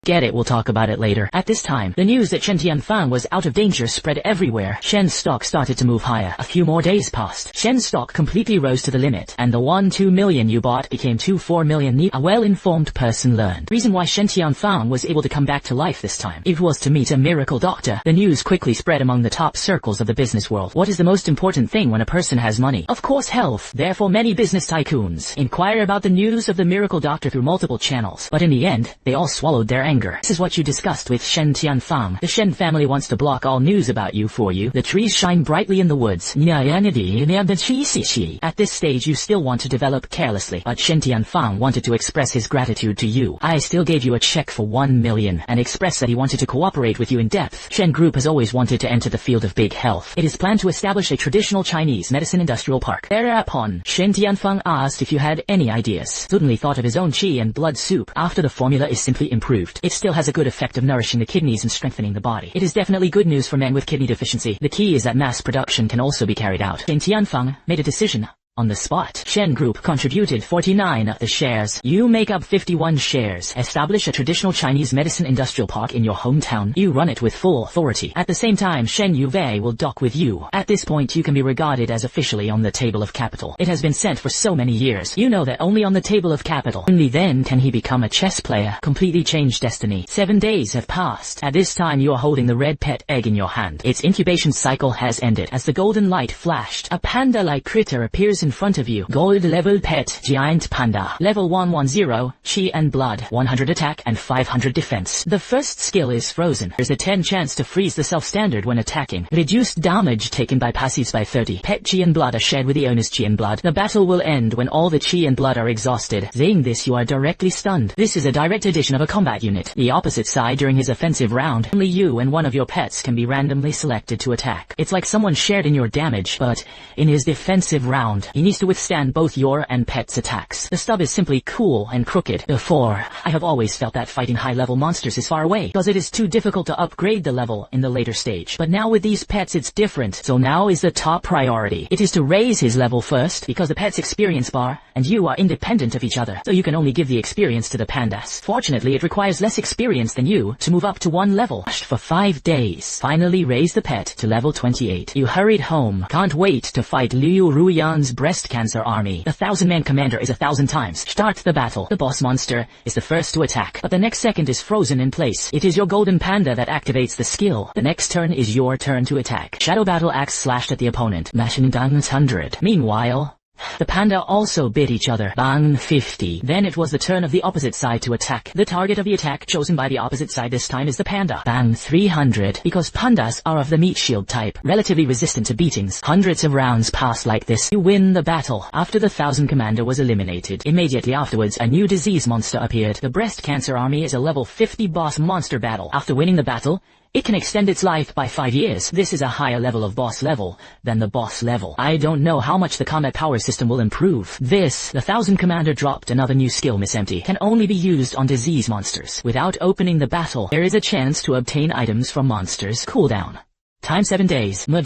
Get it, we'll talk about it later. At this time, the news that Shen Tianfang was out of danger spread everywhere. Shen's stock started to move higher. A few more days passed. Shen's stock completely rose to the limit, and the 2 million you bought became 4 million. A well-informed person learned. Reason why Shen Tianfang was able to come back to life this time. It was to meet a miracle doctor. The news quickly spread among the top circles of the business world. What is the most important thing when a person has money? Of course, health. Therefore, many business tycoons inquire about the news of the miracle doctor through multiple channels. But in the end, they all swallowed their anger. This is what you discussed with Shen Tianfang. The Shen family wants to block all news about you for you. The trees shine brightly in the woods. At this stage you still want to develop carelessly, but Shen Tianfang wanted to express his gratitude to you. I still gave you a check for 1 million, and expressed that he wanted to cooperate with you in depth. Shen Group has always wanted to enter the field of big health. It is planned to establish a traditional Chinese medicine industrial park. Thereupon, Shen Tianfang asked if you had any ideas. Suddenly thought of his own qi and blood soup. After the formula is simply improved, it still has a good effect of nourishing the kidneys and strengthening the body. It is definitely good news for men with kidney deficiency. The key is that mass production can also be carried out. Shen Tianfang made a decision on the spot. Shen Group contributed 49 of the shares. You make up 51 shares. Establish a traditional Chinese medicine industrial park in your hometown. You run it with full authority. At the same time, Shen Yuvei will dock with you. At this point, you can be regarded as officially on the table of capital. It has been sent for so many years. You know that only on the table of capital, only then can he become a chess player. Completely change destiny. 7 days have passed. At this time, you are holding the red pet egg in your hand. Its incubation cycle has ended. As the golden light flashed, a panda-like critter appears in front of you. Gold level pet, giant panda. Level 110, chi and blood, 100 attack and 500 defense. The first skill is frozen. There's a 10 chance to freeze the self-standard when attacking. Reduced damage taken by passives by 30. Pet chi and blood are shared with the owner's chi and blood. The battle will end when all the chi and blood are exhausted. Saying this, you are directly stunned. This is a direct addition of a combat unit. The opposite side during his offensive round, only you and one of your pets can be randomly selected to attack. It's like someone shared in your damage, but in his defensive round, he needs to withstand both your and pet's attacks. The stub is simply cool and crooked. Before, I have always felt that fighting high-level monsters is far away, because it is too difficult to upgrade the level in the later stage. But now with these pets it's different, so now is the top priority. It is to raise his level first, because the pet's experience bar and you are independent of each other, so you can only give the experience to the pandas. Fortunately, it requires less experience than you to move up to 1 level. For 5 days. Finally raise the pet to level 28. You hurried home. Can't wait to fight Liu Ruyan's breast cancer army. The 1,000-man commander is 1,000 times. Start the battle. The boss monster is the first to attack, but the next second is frozen in place. It is your golden panda that activates the skill. The next turn is your turn to attack. Shadow battle axe slashed at the opponent. Mashing down 100. Meanwhile, the panda also bit each other. Bang 50. Then it was the turn of the opposite side to attack. The target of the attack chosen by the opposite side this time is the panda. Bang 300. Because pandas are of the meat shield type, relatively resistant to beatings. Hundreds of rounds pass like this. You win the battle. After the 1,000 commander was eliminated, immediately afterwards a new disease monster appeared. The breast cancer army is a level 50 boss monster battle. After winning the battle, it can extend its life by 5 years. This is a higher level of boss level than the boss level. I don't know how much the combat power system will improve. This, the 1,000 commander dropped another new skill, Miss Empty. Can only be used on disease monsters. Without opening the battle, there is a chance to obtain items from monsters. Cooldown. Time 7 days. You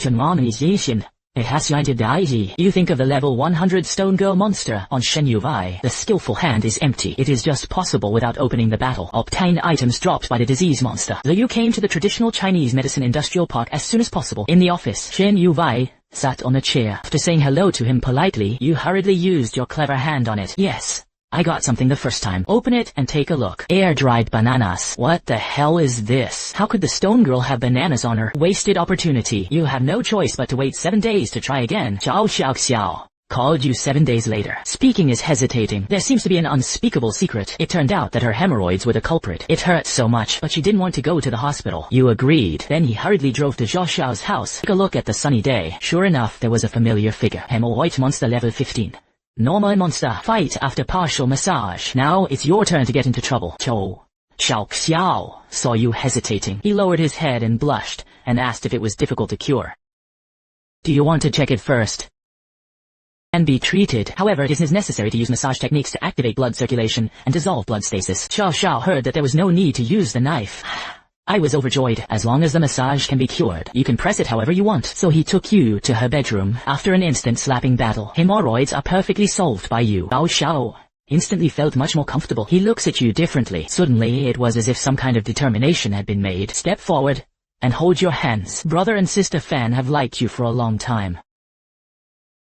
think of the level 100 stone girl monster on Shen Yuvei. The skillful hand is empty. It is just possible without opening the battle. Obtain items dropped by the disease monster. So you came to the traditional Chinese medicine industrial park as soon as possible. In the office, Shen Yuvei sat on a chair. After saying hello to him politely, you hurriedly used your clever hand on it. Yes, I got something the first time. Open it and take a look. Air-dried bananas. What the hell is this? How could the stone girl have bananas on her? Wasted opportunity. You have no choice but to wait 7 days to try again. Xiao xiao xiao. Called you 7 days later. Speaking is hesitating. There seems to be an unspeakable secret. It turned out that her hemorrhoids were the culprit. It hurt so much, but she didn't want to go to the hospital. You agreed. Then he hurriedly drove to Zhao Xiao's house. Took a look at the sunny day. Sure enough, there was a familiar figure. Hemorrhoid monster level 15. Normal monster. Fight after partial massage. Now it's your turn to get into trouble. Xiao Xiao saw you hesitating. He lowered his head and blushed, and asked if it was difficult to cure. Do you want to check it first? And be treated. However, it is necessary to use massage techniques to activate blood circulation and dissolve blood stasis. Xiao Xiao heard that there was no need to use the knife. I was overjoyed. As long as the massage can be cured, you can press it however you want. So he took you to her bedroom. After an instant slapping battle, hemorrhoids are perfectly solved by you. Xiao Xiao instantly felt much more comfortable. He looks at you differently. Suddenly, it was as if some kind of determination had been made. Step forward and hold your hands. Brother and sister Fan have liked you for a long time.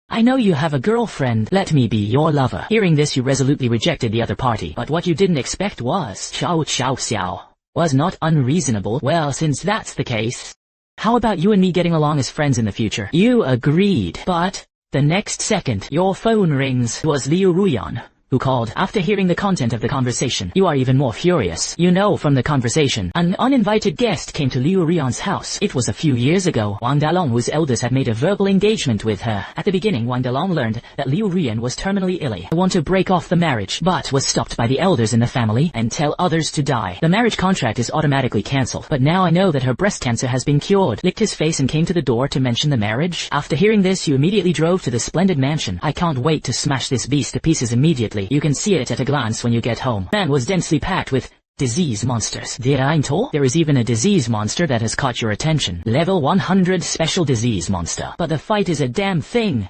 I know you have a girlfriend. Let me be your lover. Hearing this, you resolutely rejected the other party. But what you didn't expect was Xiao was not unreasonable. Well, since that's the case, how about you and me getting along as friends in the future? You agreed. But the next second, your phone rings. It was Liu Ruyan who called. After hearing the content of the conversation, you are even more furious. You know from the conversation, an uninvited guest came to Liu Ruyan's house. It was a few years ago. Wang Dalong, whose elders had made a verbal engagement with her. At the beginning, Wang Dalong learned that Liu Ruyan was terminally ill. I want to break off the marriage, but was stopped by the elders in the family and tell others to die. The marriage contract is automatically cancelled, but now I know that her breast cancer has been cured. Licked his face and came to the door to mention the marriage. After hearing this, you immediately drove to the splendid mansion. I can't wait to smash this beast to pieces immediately. You can see it at a glance when you get home. Man was densely packed with disease monsters. There is even a disease monster that has caught your attention. Level 100 special disease monster. But the fight is a damn thing.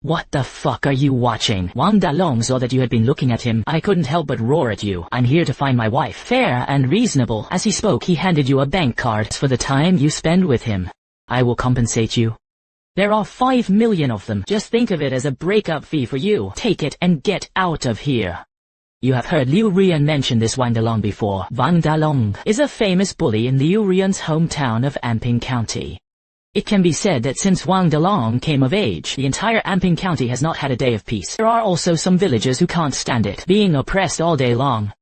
What the fuck are you watching? Wang Dalong saw that you had been looking at him. I couldn't help but roar at you. I'm here to find my wife. Fair and reasonable. As he spoke, he handed you a bank card. For the time you spend with him, I will compensate you. There are 5 million of them. Just think of it as a breakup fee for you. Take it and get out of here. You have heard Liu Ruyan mention this Wang Dalong before. Wang Dalong is a famous bully in Liu Ruyan's hometown of Anping County. It can be said that since Wang Dalong came of age, the entire Anping County has not had a day of peace. There are also some villagers who can't stand it, being oppressed all day long.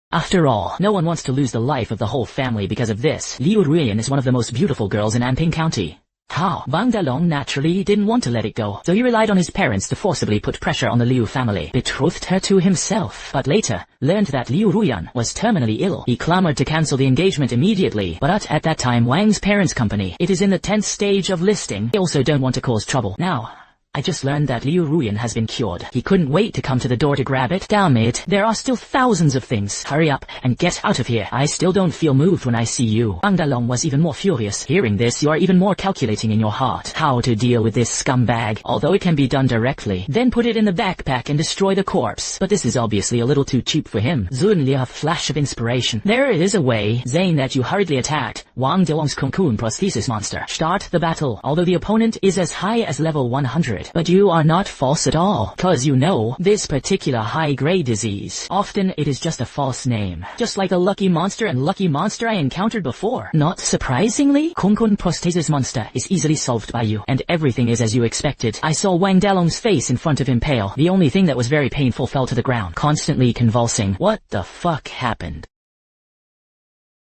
After all, no one wants to lose the life of the whole family because of this. Liu Ruyan is one of the most beautiful girls in Anping County. How? Wang Dalong naturally didn't want to let it go, so he relied on his parents to forcibly put pressure on the Liu family. Betrothed her to himself, but later learned that Liu Ruyan was terminally ill. He clamored to cancel the engagement immediately, but at that time Wang's parents' company, it is in the 10th stage of listing. They also don't want to cause trouble. Now, I just learned that Liu Ruyan has been cured. He couldn't wait to come to the door to grab it. Damn it, there are still thousands of things. Hurry up and get out of here. I still don't feel moved when I see you. Wang Dalong was even more furious. Hearing this, you are even more calculating in your heart. How to deal with this scumbag? Although it can be done directly. Then put it in the backpack and destroy the corpse. But this is obviously a little too cheap for him. Suddenly a flash of inspiration. There is a way, saying that you hurriedly attacked Wang Dalong's cocoon prosthesis monster. Start the battle. Although the opponent is as high as level 100. But you are not false at all, cause you know this particular high-grade disease. Often it is just a false name, just like the lucky monster and lucky monster I encountered before. Not surprisingly, cocoon prosthesis monster is easily solved by you, and everything is as you expected. I saw Wang Dalong's face in front of him pale. The only thing that was very painful fell to the ground, constantly convulsing. What the fuck happened?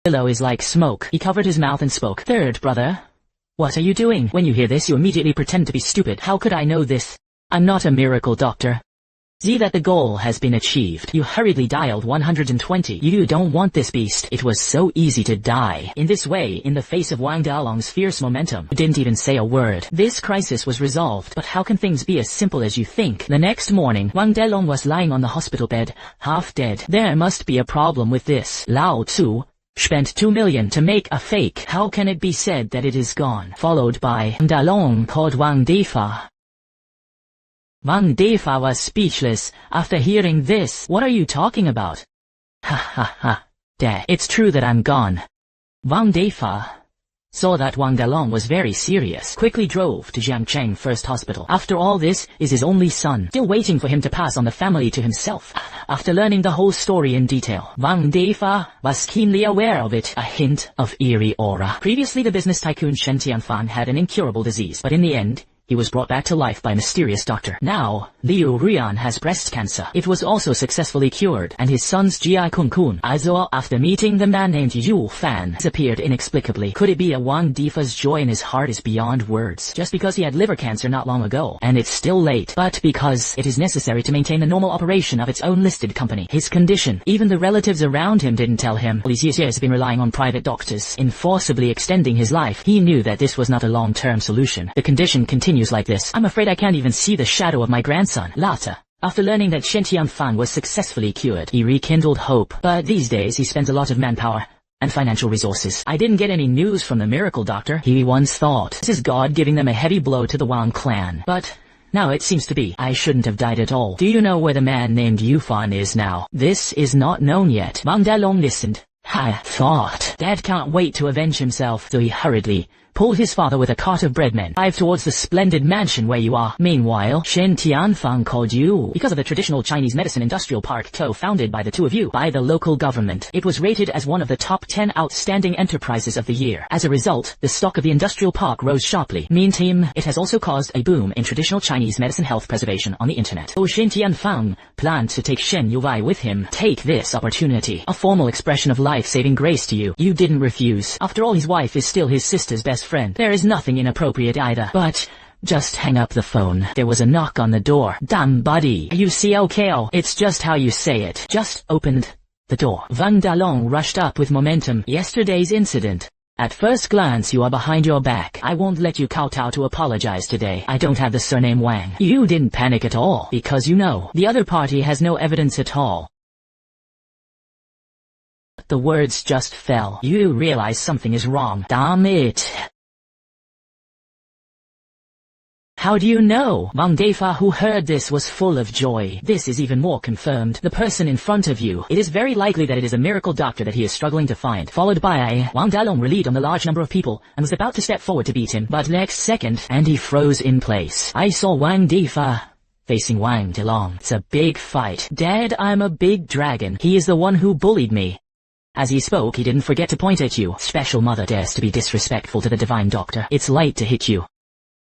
Pillow is like smoke. He covered his mouth and spoke. Third brother. What are you doing? When you hear this, you immediately pretend to be stupid. How could I know this? I'm not a miracle doctor. See that the goal has been achieved. You hurriedly dialed 120. You don't want this beast. It was so easy to die. In this way, in the face of Wang Dalong's fierce momentum, you didn't even say a word. This crisis was resolved, but how can things be as simple as you think? The next morning, Wang Dalong was lying on the hospital bed, half dead. There must be a problem with this. Lao Tzu spent 2 million to make a fake. How can it be said that it is gone? Followed by Wang Dalong called Wang Defa. Wang Defa was speechless after hearing this. What are you talking about? Ha ha ha. Dad, it's true that I'm gone. Wang Defa saw that Wang Delong was very serious, quickly drove to Jiangcheng First Hospital. After all, this is his only son, still waiting for him to pass on the family to himself. After learning the whole story in detail, Wang Defa was keenly aware of it, a hint of eerie aura. Previously, the business tycoon Shen Tianfang had an incurable disease, but in the end, he was brought back to life by a mysterious doctor. Now, Liu Ruyan has breast cancer. It was also successfully cured, and his son's Ji Kun Aizo, after meeting the man named Yu Fan, disappeared inexplicably. Could it be a Wang Defa's joy in his heart is beyond words? Just because he had liver cancer not long ago, and it's still late, but because it is necessary to maintain the normal operation of its own listed company. His condition, even the relatives around him didn't tell him. All these years he has been relying on private doctors, in forcibly extending his life. He knew that this was not a long-term solution. The condition continues like this. I'm afraid I can't even see the shadow of my grandson. Later, after learning that Shen Tianfang was successfully cured, he rekindled hope. But these days he spends a lot of manpower and financial resources. I didn't get any news from the miracle doctor, he once thought. This is God giving them a heavy blow to the Wang clan. But now it seems to be, I shouldn't have died at all. Do you know where the man named Yufan is now? This is not known yet. Wang Dalong listened. I thought. Dad can't wait to avenge himself, so he hurriedly pulled his father with a cart of bread men, drive towards the splendid mansion where you are. Meanwhile, Shen Tianfang called you because of the traditional Chinese medicine industrial park co-founded by the two of you by the local government. It was rated as one of the top 10 outstanding enterprises of the year. As a result, the stock of the industrial park rose sharply. Meantime, it has also caused a boom in traditional Chinese medicine health preservation on the internet. So Shen Tianfang planned to take Shen Yuwei with him. Take this opportunity. A formal expression of life-saving grace to you. You didn't refuse. After all, his wife is still his sister's best friend. There is nothing inappropriate either. But just hang up the phone. There was a knock on the door. Damn buddy. You see, okay, it's just how you say it. Just opened the door. Wang Dalong rushed up with momentum. Yesterday's incident. At first glance you are behind your back. I won't let you kowtow to apologize today. I don't have the surname Wang. You didn't panic at all, because you know, the other party has no evidence at all. The words just fell. You realize something is wrong. Damn it. How do you know? Wang Defa, who heard this, was full of joy. This is even more confirmed. The person in front of you. It is very likely that it is a miracle doctor that he is struggling to find. Followed by Wang Dalong relied on the large number of people and was about to step forward to beat him. But next second, and he froze in place. I saw Wang Defa facing Wang Dalong. It's a big fight. Dad, I'm a big dragon. He is the one who bullied me. As he spoke, he didn't forget to point at you. Special mother dares to be disrespectful to the divine doctor. It's light to hit you.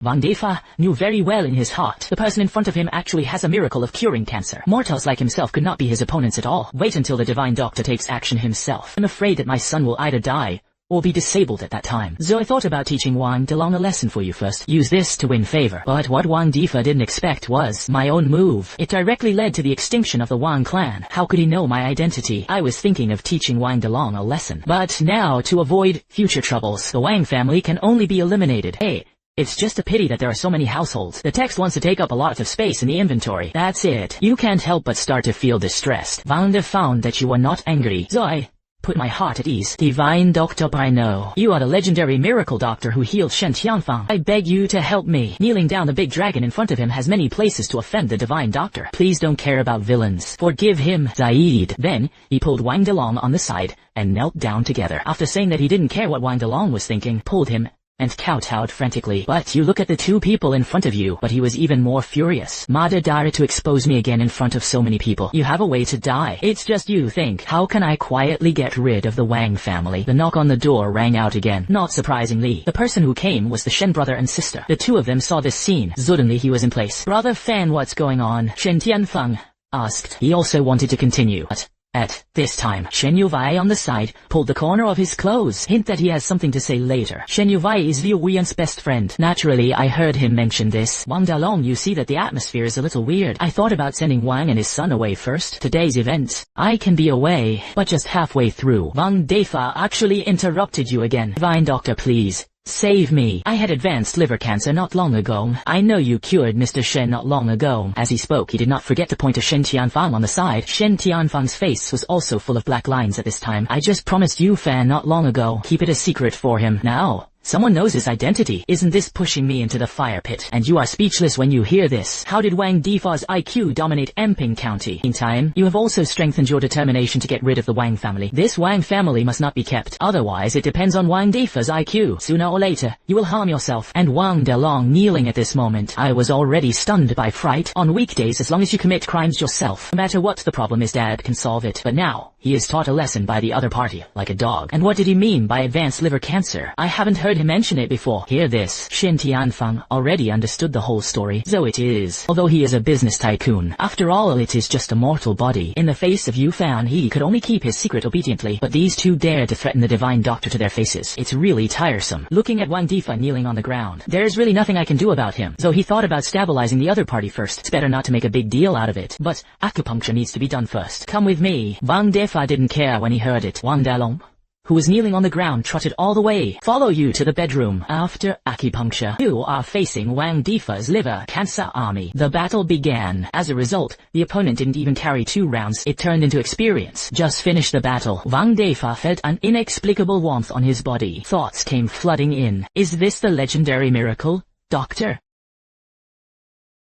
Wang Defa knew very well in his heart the person in front of him actually has a miracle of curing cancer. Mortals like himself could not be his opponents at all. Wait until the divine doctor takes action himself. I'm afraid that my son will either die or be disabled at that time. So I thought about teaching Wang Dalong a lesson for you first. Use this to win favor. But what Wang Defa didn't expect was my own move. It directly led to the extinction of the Wang clan. How could he know my identity? I was thinking of teaching Wang Dalong a lesson. But now, to avoid future troubles, the Wang family can only be eliminated. Hey, it's just a pity that there are so many households. The text wants to take up a lot of space in the inventory. That's it. You can't help but start to feel distressed. Wang De found that you were not angry. So I put my heart at ease. Divine Doctor, I know. You are the legendary miracle doctor who healed Shen Tianfang. I beg you to help me. Kneeling down, the big dragon in front of him has many places to offend the divine doctor. Please don't care about villains. Forgive him, Zaid. Then, he pulled Wang Dalong on the side and knelt down together. After saying that he didn't care what Wang Dalong was thinking, pulled him and kowtowed frantically. But you look at the two people in front of you. But he was even more furious. Mada dare to expose me again in front of so many people. You have a way to die. It's just you think. How can I quietly get rid of the Wang family? The knock on the door rang out again. Not surprisingly, the person who came was the Shen brother and sister. The two of them saw this scene. Suddenly he was in place. Brother Fan, what's going on? Shen Tianfang asked. He also wanted to continue. But at this time, Shen Yuwei on the side pulled the corner of his clothes, hint that he has something to say later. Shen Yuwei is Liu Ruyan's best friend. Naturally, I heard him mention this. Wang Dalong, you see that the atmosphere is a little weird. I thought about sending Wang and his son away first. Today's events, I can be away, but just halfway through. Wang Defa actually interrupted you again. Divine doctor, please. Save me. I had advanced liver cancer not long ago. I know you cured Mr. Shen not long ago. As he spoke, he did not forget to point to Shen Tianfang on the side. Shen Tianfang's face was also full of black lines at this time. I just promised you Fan not long ago. Keep it a secret for him. Now, Someone knows his identity. Isn't this pushing me into the fire pit? And you are speechless when you hear this. How did Wang Defa's IQ dominate Anping County? Meantime, you have also strengthened your determination to get rid of the Wang family. This Wang family must not be kept. Otherwise, it depends on Wang Defa's IQ. Sooner or later, you will harm yourself. And Wang Delong kneeling at this moment. I was already stunned by fright. On weekdays, as long as you commit crimes yourself, no matter what the problem is, Dad can solve it. But now, he is taught a lesson by the other party, like a dog. And what did he mean by advanced liver cancer? I haven't heard him mention it before. Hear this. Shen Tianfang already understood the whole story. So it is. Although he is a business tycoon, after all it is just a mortal body. In the face of Yu Fan, he could only keep his secret obediently. But these two dare to threaten the divine doctor to their faces. It's really tiresome. Looking at Wang Defa kneeling on the ground, there's really nothing I can do about him. So he thought about stabilizing the other party first. It's better not to make a big deal out of it. But acupuncture needs to be done first. Come with me. Wang Defa didn't care when he heard it. Wang Dalong, who was kneeling on the ground, trotted all the way. Follow you to the bedroom. After acupuncture, you are facing Wang Defa's liver cancer army. The battle began. As a result, the opponent didn't even carry 2 rounds. It turned into experience. Just finished the battle. Wang Defa felt an inexplicable warmth on his body. Thoughts came flooding in. Is this the legendary miracle, Doctor?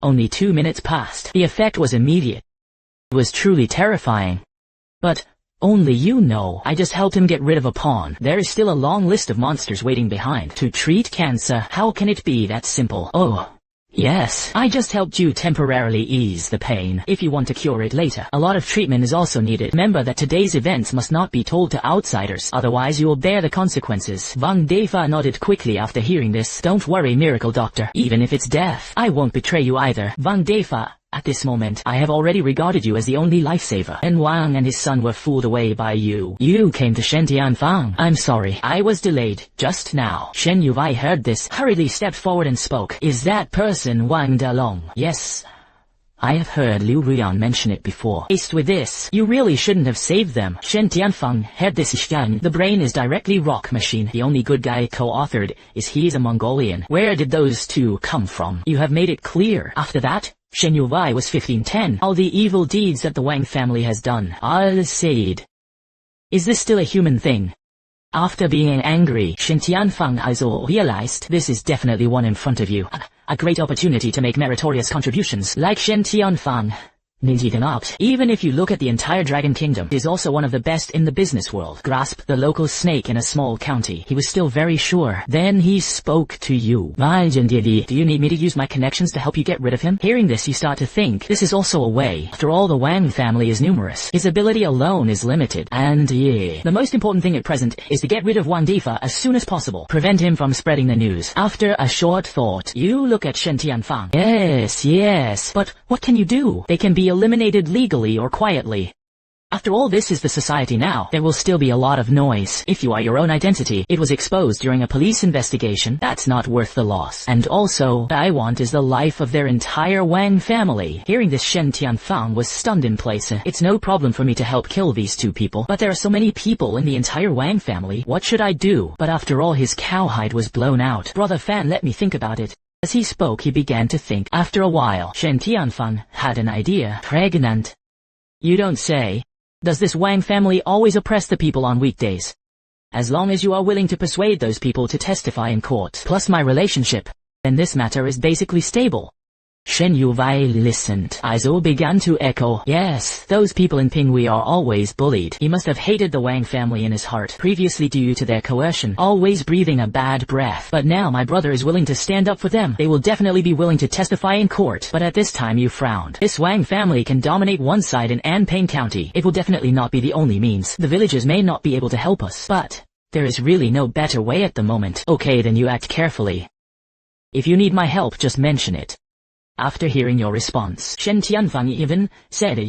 Only 2 minutes passed. The effect was immediate. It was truly terrifying. But only you know. I just helped him get rid of a pawn. There is still a long list of monsters waiting behind. To treat cancer, how can it be that simple? Oh, yes. I just helped you temporarily ease the pain. If you want to cure it later, a lot of treatment is also needed. Remember that today's events must not be told to outsiders. Otherwise you will bear the consequences. Wang Defa nodded quickly after hearing this. Don't worry, miracle doctor. Even if it's death, I won't betray you either. Wang Defa, at this moment, I have already regarded you as the only lifesaver. And Wang and his son were fooled away by you. You came to Shen Tianfang. I'm sorry, I was delayed just now. Shen Yuvai heard this, hurriedly stepped forward and spoke. Is that person Wang Dalong? Yes. I have heard Liu Ruyan mention it before. Faced with this, you really shouldn't have saved them. Shen Tianfang heard this. The brain is directly rock machine. The only good guy co-authored is he is a Mongolian. Where did those two come from? You have made it clear. After that, Shen Yuvai was 1510. All the evil deeds that the Wang family has done. Al-Said. Is this still a human thing? After being angry, Shen Tianfang also realized this is definitely one in front of you. A great opportunity to make meritorious contributions, like Shen Tianfang. Even if you look at the entire Dragon Kingdom, it is also one of the best in the business world. Grasp the local snake in a small county. He was still very sure. Then he spoke to you. Do you need me to use my connections to help you get rid of him? Hearing this, you start to think, this is also a way. After all, the Wang family is numerous. His ability alone is limited. And the most important thing at present is to get rid of Wang Defa as soon as possible. Prevent him from spreading the news. After a short thought, you look at Shen Tianfang. Yes. But what can you do? They can be eliminated legally or quietly. After all, this is the society now. There will still be a lot of noise. If you are your own identity, it was exposed during a police investigation. That's not worth the loss. And also, what I want is the life of their entire Wang family. Hearing this, Shen Tianfang was stunned in place. It's no problem for me to help kill these 2 people. But there are so many people in the entire Wang family. What should I do? But after all, his cowhide was blown out. Brother Fan, let me think about it. As he spoke, he began to think. After a while, Shen Tianfang had an idea. Pregnant? You don't say. Does this Wang family always oppress the people on weekdays? As long as you are willing to persuade those people to testify in court, plus my relationship, then this matter is basically stable. Shen Yuvai listened. Eyes all began to echo. Yes, those people in Pingwei are always bullied. He must have hated the Wang family in his heart, previously due to their coercion, always breathing a bad breath. But now my brother is willing to stand up for them. They will definitely be willing to testify in court. But at this time you frowned. This Wang family can dominate one side in Anping County. It will definitely not be the only means. The villagers may not be able to help us, but there is really no better way at the moment. Okay, then you act carefully. If you need my help, just mention it. After hearing your response, Shen Tianfang even said,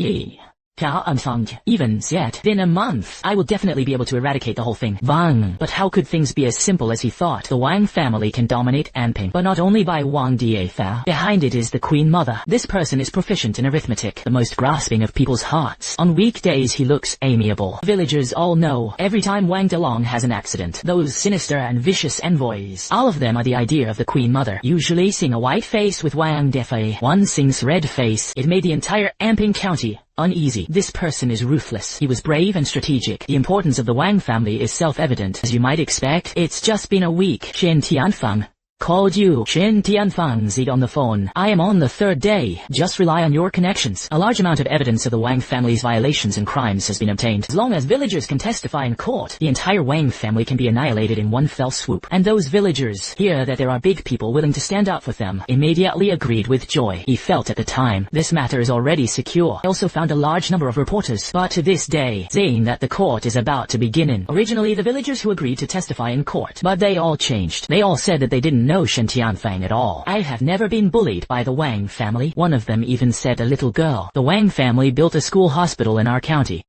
even said, in a month, I will definitely be able to eradicate the whole thing. Wang. But how could things be as simple as he thought? The Wang family can dominate Anping, but not only by Wang Defa. Behind it is the Queen Mother. This person is proficient in arithmetic, the most grasping of people's hearts. On weekdays he looks amiable. Villagers all know, every time Wang Delong has an accident, those sinister and vicious envoys, all of them are the idea of the Queen Mother. Usually sing a white face with Wang Defa. One sings red face. It made the entire Anping County uneasy. This person is ruthless. He was brave and strategic. The importance of the Wang family is self-evident. As you might expect, it's just been a week. Shen Tianfang called you. Shen Tianfang said on the phone. I am on the third day. Just rely on your connections. A large amount of evidence of the Wang family's violations and crimes has been obtained. As long as villagers can testify in court, the entire Wang family can be annihilated in one fell swoop. And those villagers hear that there are big people willing to stand up for them, immediately agreed with joy. He felt at the time, this matter is already secure. I also found a large number of reporters, but to this day, saying that the court is about to begin in. Originally the villagers who agreed to testify in court, but they all changed. They all said that they didn't know Shen Tianfang at all. I have never been bullied by the Wang family. One of them even said a little girl. The Wang family built a school hospital in our county.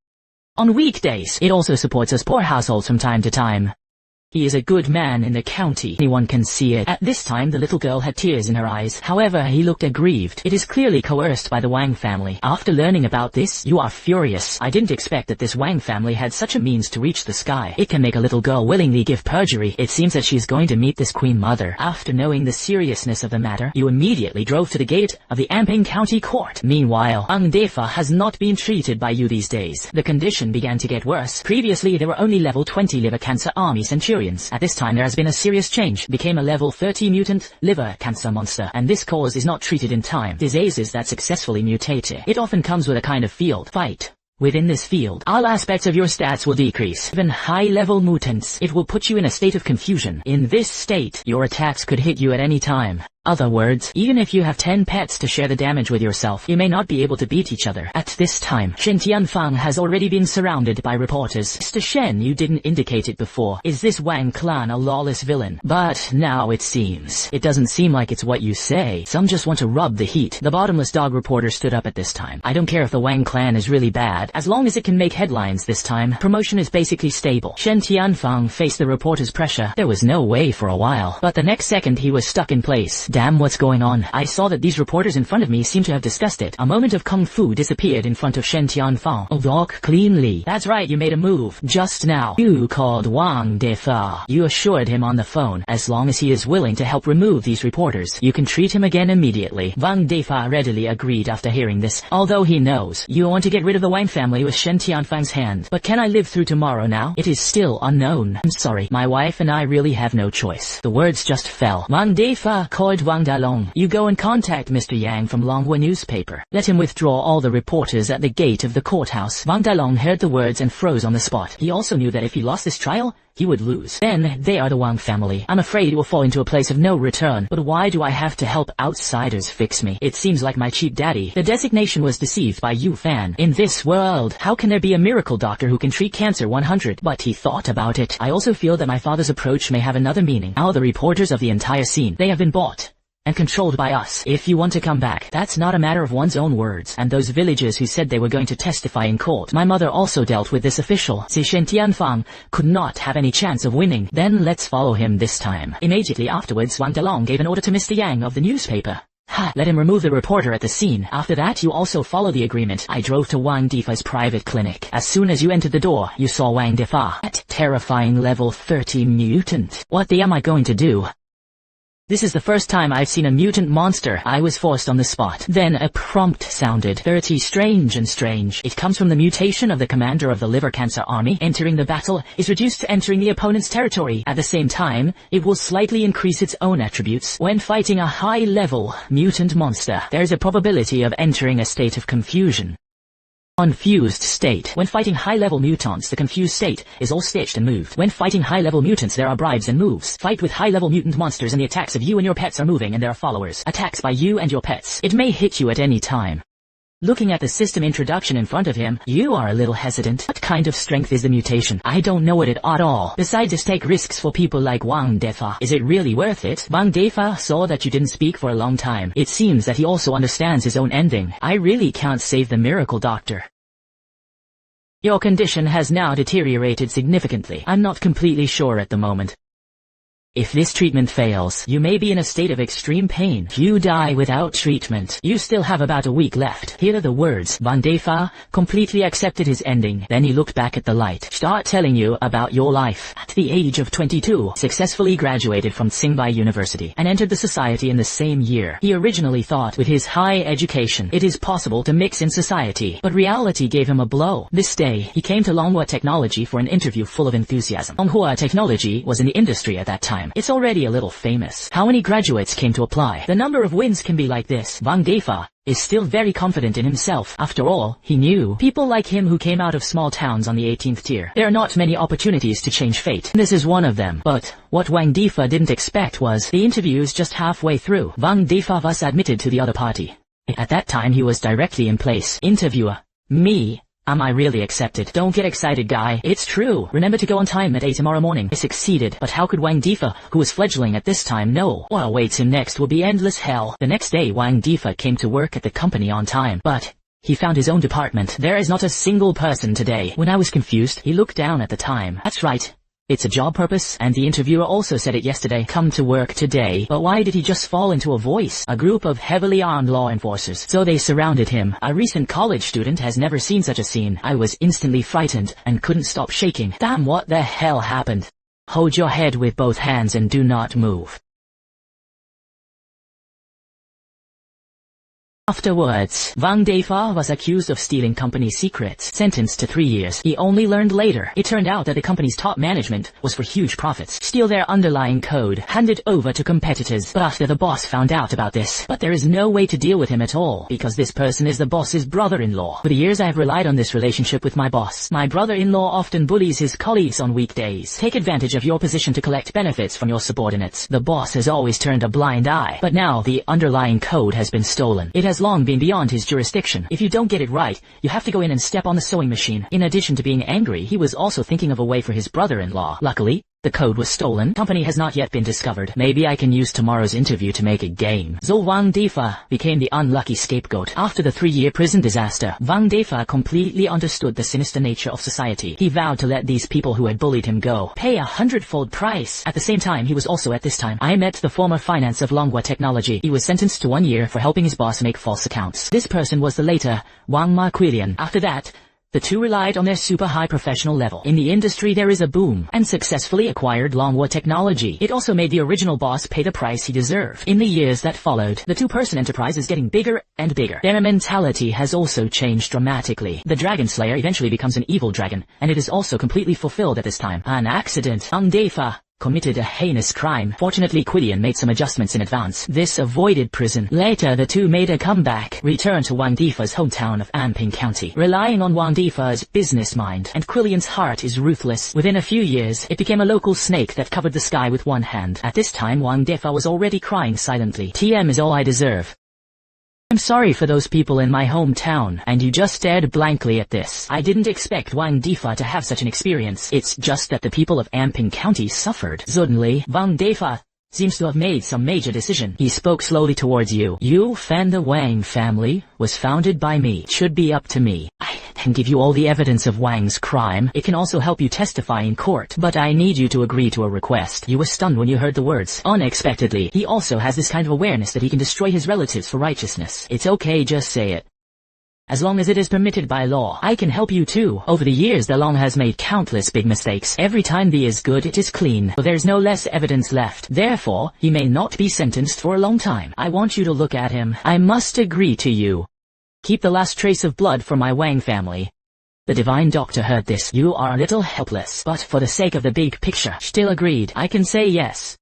On weekdays, it also supports us poor households from time to time. He is a good man in the county. Anyone can see it. At this time the little girl had tears in her eyes. However, he looked aggrieved. It is clearly coerced by the Wang family. After learning about this, you are furious. I didn't expect that this Wang family had such a means to reach the sky. It can make a little girl willingly give perjury. It seems that she is going to meet this queen mother. After knowing the seriousness of the matter, you immediately drove to the gate of the Amping County Court. Meanwhile, Wang Defa has not been treated by you these days. The condition began to get worse. Previously there were only level 20 liver cancer army centurions. At this time there has been a serious change. Became a level 30 mutant liver cancer monster, and this cause is not treated in time. Diseases that successfully mutate. It often comes with a kind of field fight. Within this field, all aspects of your stats will decrease. Even high-level mutants, it will put you in a state of confusion. In this state, your attacks could hit you at any time. Other words, even if you have 10 pets to share the damage with yourself, you may not be able to beat each other. At this time, Shen Tianfang has already been surrounded by reporters. Mr. Shen, you didn't indicate it before. Is this Wang clan a lawless villain? But now it seems. It doesn't seem like it's what you say. Some just want to rub the heat. The bottomless dog reporter stood up at this time. I don't care if the Wang clan is really bad, as long as it can make headlines this time. Promotion is basically stable. Shen Tianfang faced the reporter's pressure. There was no way for a while, but the next second he was stuck in place. Damn, what's going on? I saw that these reporters in front of me seem to have discussed it. A moment of kung fu disappeared in front of Shen Tianfang. Walk cleanly. That's right, you made a move. Just now. You called Wang Defa. You assured him on the phone, as long as he is willing to help remove these reporters, you can treat him again immediately. Wang Defa readily agreed after hearing this, although he knows you want to get rid of the Wang family with Shen Tianfang's hand. But can I live through tomorrow now? It is still unknown. I'm sorry, my wife and I really have no choice. The words just fell. Wang Defa called Wang Dalong. You go and contact Mr. Yang from Longhua newspaper. Let him withdraw all the reporters at the gate of the courthouse. Wang Dalong heard the words and froze on the spot. He also knew that if he lost this trial, he would lose. Then, they are the Wang family. I'm afraid it will fall into a place of no return. But why do I have to help outsiders fix me? It seems like my cheap daddy. The designation was deceived by Yu Fan. In this world, how can there be a miracle doctor who can treat cancer 100? But he thought about it. I also feel that my father's approach may have another meaning. Now the reporters of the entire scene, they have been bought and controlled by us. If you want to come back, that's not a matter of one's own words. And those villagers who said they were going to testify in court, my mother also dealt with this official. Si Shen Tianfang could not have any chance of winning. Then let's follow him this time. Immediately afterwards, Wang Dalong gave an order to Mr. Yang of the newspaper. Let him remove the reporter at the scene. After that, you also follow the agreement. I drove to Wang Defa's private clinic. As soon as you entered the door, you saw Wang Defa. That terrifying level 30 mutant. What the am I going to do? This is the first time I've seen a mutant monster. I was forced on the spot. Then a prompt sounded. 30 strange and strange. It comes from the mutation of the commander of the liver cancer army. Entering the battle is reduced to entering the opponent's territory. At the same time, it will slightly increase its own attributes. When fighting a high-level mutant monster, there's a probability of entering a state of confusion. Confused state. When fighting high-level mutants, the confused state is all stitched and moved. When fighting high-level mutants, there are bribes and moves. Fight with high-level mutant monsters and the attacks of you and your pets are moving and there are followers. Attacks by you and your pets. It may hit you at any time. Looking at the system introduction in front of him, you are a little hesitant. What kind of strength is the mutation? I don't know it at all. Besides, just take risks for people like Wang Defa. Is it really worth it? Wang Defa saw that you didn't speak for a long time. It seems that he also understands his own ending. I really can't save the miracle doctor. Your condition has now deteriorated significantly. I'm not completely sure at the moment. If this treatment fails, you may be in a state of extreme pain. You die without treatment. You still have about a week left. Here are the words. Wang Defa completely accepted his ending. Then he looked back at the light. Start telling you about your life. At the age of 22, successfully graduated from Tsinghua University and entered the society in the same year. He originally thought with his high education, it is possible to mix in society. But reality gave him a blow. This day, he came to Manhwa Technology for an interview full of enthusiasm. Manhwa Technology was in the industry at that time. It's already a little famous. How many graduates came to apply? The number of wins can be like this. Wang Defa is still very confident in himself. After all, he knew people like him who came out of small towns on the 18th tier. There are not many opportunities to change fate. This is one of them. But what Wang Defa didn't expect was the interviews just halfway through. Wang Defa was admitted to the other party. At that time he was directly in place. Interviewer: me. Am I really accepted? Don't get excited, guy. It's true. Remember to go on time at 8 tomorrow morning. I succeeded. But how could Wang Defa, who was fledgling at this time, know? What awaits him next will be endless hell. The next day, Wang Defa came to work at the company on time. But he found his own department. There is not a single person today. When I was confused, he looked down at the time. That's right. It's a job purpose, and the interviewer also said it yesterday. Come to work today. But why did he just fall into a voice? A group of heavily armed law enforcers. So they surrounded him. A recent college student has never seen such a scene. I was instantly frightened and couldn't stop shaking. Damn, what the hell happened? Hold your head with both hands and do not move. Afterwards, Wang Defa was accused of stealing company secrets, sentenced to 3 years. He only learned later. It turned out that the company's top management was for huge profits. Steal their underlying code, hand it over to competitors. But after the boss found out about this, but there is no way to deal with him at all, because this person is the boss's brother-in-law. For the years I have relied on this relationship with my boss. My brother-in-law often bullies his colleagues on weekdays. Take advantage of your position to collect benefits from your subordinates. The boss has always turned a blind eye. But now the underlying code has been stolen. It has long been beyond his jurisdiction. If you don't get it right, you have to go in and step on the sewing machine. In addition to being angry, he was also thinking of a way for his brother-in-law. Luckily, the code was stolen. Company has not yet been discovered. Maybe I can use tomorrow's interview to make a game. So Wang Defa became the unlucky scapegoat. After the 3-year prison disaster, Wang Defa completely understood the sinister nature of society. He vowed to let these people who had bullied him go pay a 100-fold price. At the same time, he was also at this time. I met the former finance of Manhwa Technology. He was sentenced to 1 year for helping his boss make false accounts. This person was the later Wang Marquilian. After that, the two relied on their super high professional level. In the industry there is a boom, and successfully acquired Manhwa Technology. It also made the original boss pay the price he deserved. In the years that followed, the two-person enterprise is getting bigger and bigger. Their mentality has also changed dramatically. The Dragon Slayer eventually becomes an evil dragon, and it is also completely fulfilled at this time. An accident. Wang Defa committed a heinous crime. Fortunately, Quillian made some adjustments in advance. This avoided prison. Later, the two made a comeback, returned to Wang Defa's hometown of Anping County, relying on Wang Defa's business mind. And Quillian's heart is ruthless. Within a few years, it became a local snake that covered the sky with one hand. At this time, Wang Defa was already crying silently. TM is all I deserve. I'm sorry for those people in my hometown, and you just stared blankly at this. I didn't expect Wang Defa to have such an experience. It's just that the people of Anping County suffered. Suddenly, Wang Defa seems to have made some major decision. He spoke slowly towards you. You, Fan the Wang family, was founded by me. It should be up to me. I can give you all the evidence of Wang's crime. It can also help you testify in court. But I need you to agree to a request. You were stunned when you heard the words. Unexpectedly, he also has this kind of awareness that he can destroy his relatives for righteousness. It's okay, just say it. As long as it is permitted by law, I can help you too. Over the years, the Long has made countless big mistakes. Every time the is good, it is clean. But there's no less evidence left. Therefore, he may not be sentenced for a long time. I want you to look at him. I must agree to you. Keep the last trace of blood for my Wang family. The divine doctor heard this. You are a little helpless, but for the sake of the big picture, still agreed. I can say yes.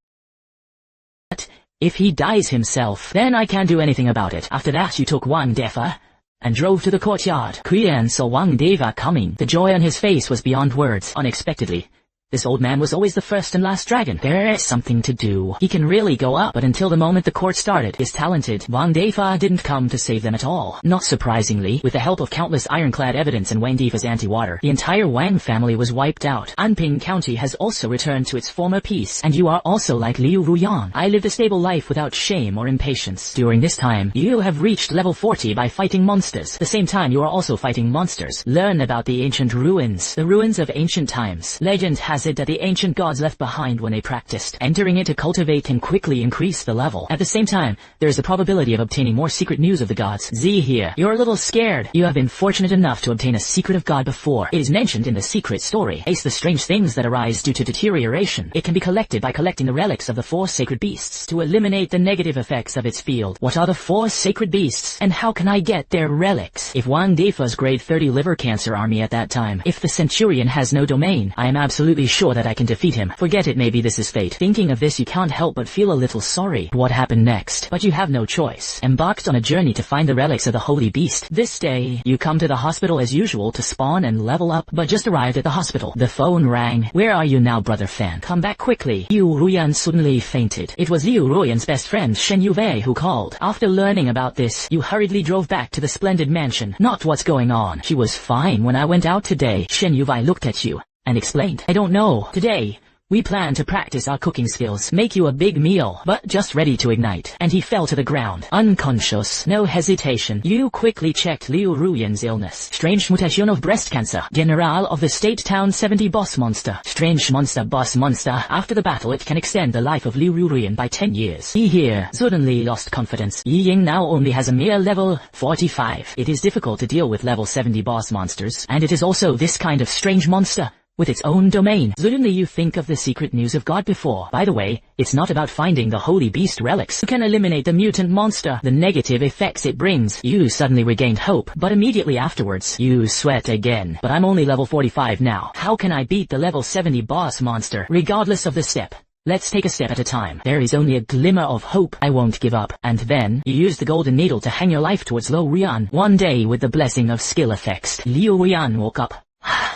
But if he dies himself, then I can't do anything about it. After that, you took Wang Defa and drove to the courtyard. Qian saw Wang Defa coming. The joy on his face was beyond words. Unexpectedly, this old man was always the first and last dragon. There is something to do. He can really go up, but until the moment the court started, his talented Wang Defa didn't come to save them at all. Not surprisingly, with the help of countless ironclad evidence and Wang Defa's anti-water, the entire Wang family was wiped out. Anping County has also returned to its former peace, and you are also like Liu Ruyan. I lived a stable life without shame or impatience. During this time, you have reached level 40 by fighting monsters. At the same time, you are also fighting monsters. Learn about the ancient ruins, the ruins of ancient times. Legend has acid that the ancient gods left behind when they practiced. Entering it to cultivate can quickly increase the level. At the same time, there is the probability of obtaining more secret news of the gods. Z here. You're a little scared. You have been fortunate enough to obtain a secret of God before. It is mentioned in the secret story. Ace the strange things that arise due to deterioration. It can be collected by collecting the relics of the 4 sacred beasts to eliminate the negative effects of its field. What are the 4 sacred beasts, and how can I get their relics? If Wang Defa's grade 30 liver cancer army at that time, if the centurion has no domain, I am absolutely sure that I can defeat him. Forget it, maybe this is fate. Thinking of this, you can't help but feel a little sorry. What happened next? But you have no choice. Embarked on a journey to find the relics of the holy beast. This day, you come to the hospital as usual to spawn and level up, but just arrived at the hospital. The phone rang. Where are you now, brother Fan? Come back quickly. Liu Ruyan suddenly fainted. It was Liu Ruyan's best friend Shen who called. After learning about this, you hurriedly drove back to the splendid mansion. Not what's going on. She was fine when I went out today. Shen looked at you and explained. I don't know. Today, we plan to practice our cooking skills, make you a big meal, but just ready to ignite. And he fell to the ground, unconscious. No hesitation. You quickly checked Liu Ruyan's illness. Strange mutation of breast cancer. General of the State Town 70 boss monster. Strange monster boss monster. After the battle, it can extend the life of Liu Ruyan by 10 years. He here suddenly lost confidence. Yi Ying now only has a mere level 45. It is difficult to deal with level 70 boss monsters, and it is also this kind of strange monster with its own domain. Suddenly you think of the secret news of God before. By the way, it's not about finding the holy beast relics. You can eliminate the mutant monster, the negative effects it brings. You suddenly regained hope, but immediately afterwards, you sweat again. But I'm only level 45 now. How can I beat the level 70 boss monster, regardless of the step? Let's take a step at a time. There is only a glimmer of hope. I won't give up. And then, you use the golden needle to hang your life towards Liu Ruyan. One day, with the blessing of skill effects, Liu Ruyan woke up.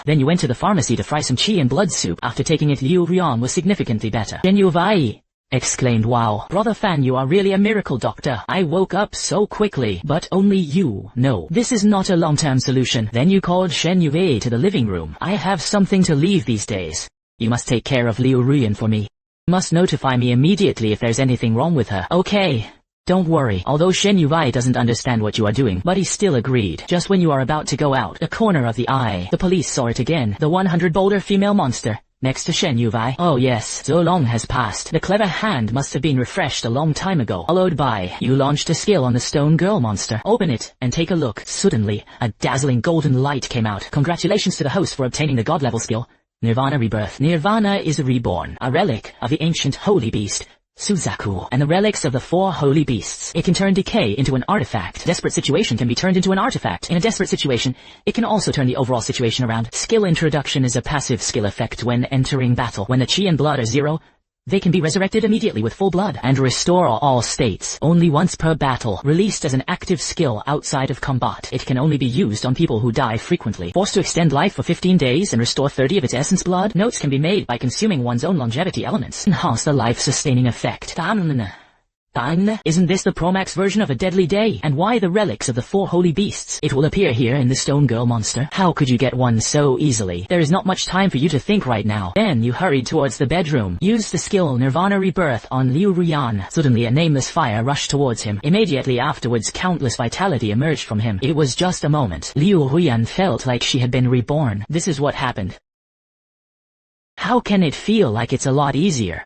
Then you went to the pharmacy to fry some chi and blood soup. After taking it, Liu Ruyan was significantly better. Shen exclaimed, wow, brother Fan, you are really a miracle doctor. I woke up so quickly, but only you know. This is not a long-term solution. Then you called Shen to the living room. I have something to leave these days. You must take care of Liu Ruyan for me. You must notify me immediately if there's anything wrong with her. Okay. Don't worry. Although Shen doesn't understand what you are doing, but he still agreed. Just when you are about to go out, a corner of the eye, the police saw it again. The 100-boulder female monster, next to Shen Oh yes, so long has passed. The clever hand must have been refreshed a long time ago. Followed by, you launched a skill on the stone girl monster. Open it, and take a look. Suddenly, a dazzling golden light came out. Congratulations to the host for obtaining the god level skill. Nirvana Rebirth. Nirvana is a reborn, a relic of the ancient holy beast, Suzaku, and the relics of the 4 holy beasts. It can turn decay into an artifact. Desperate situation can be turned into an artifact. In a desperate situation, it can also turn the overall situation around. Skill introduction is a passive skill effect when entering battle. When the chi and blood are 0, they can be resurrected immediately with full blood and restore all states. Only once per battle. Released as an active skill outside of combat. It can only be used on people who die frequently. Forced to extend life for 15 days and restore 30 of its essence blood. Notes can be made by consuming one's own longevity elements. Enhance the life-sustaining effect. Isn't this the Promax version of a deadly day? And why the relics of the 4 holy beasts? It will appear here in the stone girl monster. How could you get one so easily? There is not much time for you to think right now. Then you hurried towards the bedroom. Used the skill Nirvana Rebirth on Liu Ruyan. Suddenly a nameless fire rushed towards him. Immediately afterwards countless vitality emerged from him. It was just a moment. Liu Ruyan felt like she had been reborn. This is what happened. How can it feel like it's a lot easier?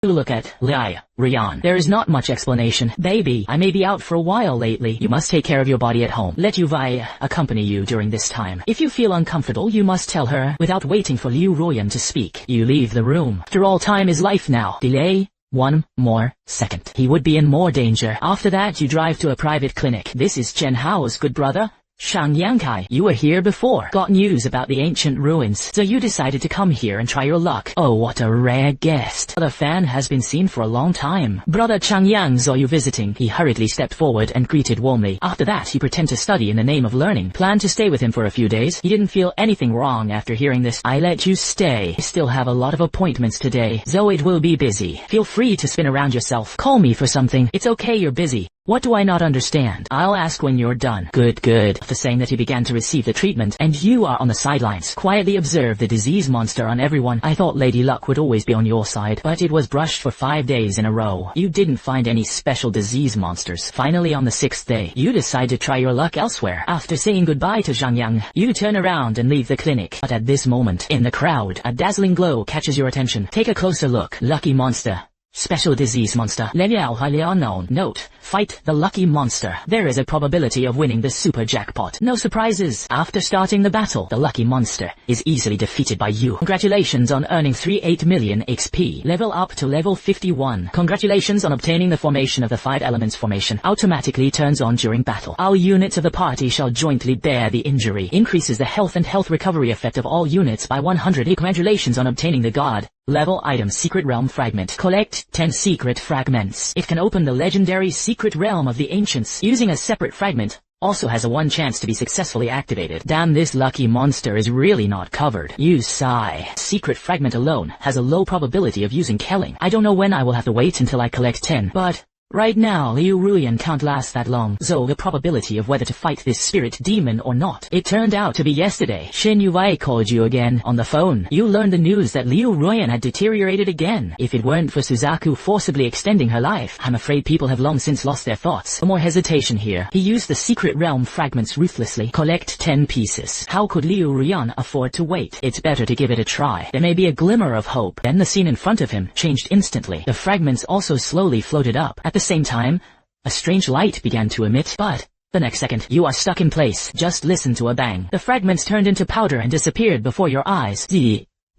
Look at Liu Ruyan. There is not much explanation. Baby, I may be out for a while lately. You must take care of your body at home. Let Yuvai accompany you during this time. If you feel uncomfortable, you must tell her. Without waiting for Liu Ruyan to speak, you leave the room. After all, time is life now. Delay 1 more second. He would be in more danger. After that, you drive to a private clinic. This is Chen Hao's good brother, Shang Yangkai. You were here before. Got news about the ancient ruins, so you decided to come here and try your luck. Oh, what a rare guest. The fan has been seen for a long time. Brother Changyang saw you visiting. He hurriedly stepped forward and greeted warmly. After that, he pretended to study in the name of learning. Planned to stay with him for a few days. He didn't feel anything wrong after hearing this. I let you stay. I still have a lot of appointments today, so it will be busy. Feel free to spin around yourself. Call me for something. It's okay, you're busy. What do I not understand? I'll ask when you're done. Good, good. After saying that he began to receive the treatment, and you are on the sidelines. Quietly observe the disease monster on everyone. I thought Lady Luck would always be on your side, but it was brushed for 5 days in a row. You didn't find any special disease monsters. Finally, on the 6th day, you decide to try your luck elsewhere. After saying goodbye to Zhang Yang, you turn around and leave the clinic. But at this moment, in the crowd, a dazzling glow catches your attention. Take a closer look. Lucky monster. Special disease monster. Lu Yao known. Note, fight the lucky monster. There is a probability of winning the super jackpot. No surprises. After starting the battle, the lucky monster is easily defeated by you. Congratulations on earning 38 million XP. Level up to level 51. Congratulations on obtaining the formation of the 5 elements formation. Automatically turns on during battle. All units of the party shall jointly bear the injury. Increases the health and health recovery effect of all units by 100. Congratulations on obtaining the god level item Secret Realm Fragment. Collect 10 secret fragments. It can open the legendary Secret Realm of the Ancients. Using a separate fragment also has a 1 chance to be successfully activated. Damn, this lucky monster is really not covered. You sigh. Secret fragment alone has a low probability of using Kelling. I don't know when I will have to wait until I collect 10, but right now, Liu Ruyan can't last that long, so the probability of whether to fight this spirit demon or not. It turned out to be yesterday. Shen Yuwei called you again. On the phone, you learned the news that Liu Ruyan had deteriorated again. If it weren't for Suzaku forcibly extending her life, I'm afraid people have long since lost their thoughts. No more hesitation here. He used the secret realm fragments ruthlessly. Collect 10 pieces. How could Liu Ruyan afford to wait? It's better to give it a try. There may be a glimmer of hope. Then the scene in front of him changed instantly. The fragments also slowly floated up. At the same time, a strange light began to emit, but the next second, you are stuck in place. Just listen to a bang. The fragments turned into powder and disappeared before your eyes.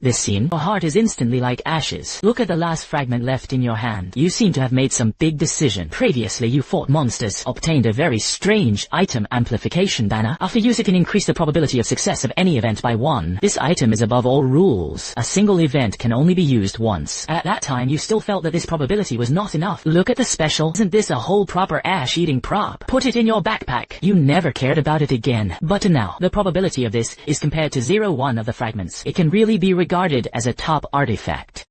This scene, your heart is instantly like ashes. Look at the last fragment left in your hand. You seem to have made some big decision. Previously, you fought monsters, obtained a very strange item amplification banner. After use it can increase the probability of success of any event by 1. This item is above all rules. A single event can only be used once. At that time, you still felt that this probability was not enough. Look at the special. Isn't this a whole proper ash-eating prop? Put it in your backpack. You never cared about it again. But now, the probability of this is compared to 0.1 of the fragments. It can really be regarded as a top artifact.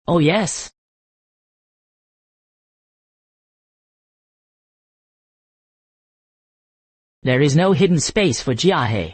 Oh yes. There is no hidden space for Jiahe.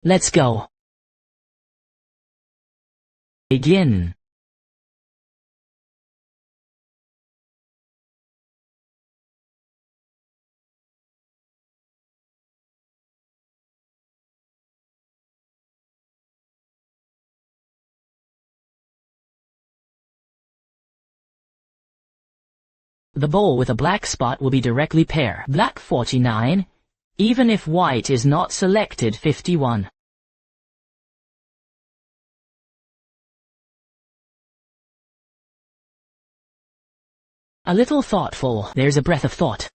Let's go. Begin. The bowl with a black spot will be directly pair. Black 49, even if white is not selected 51. A little thoughtful, there's a breath of thought.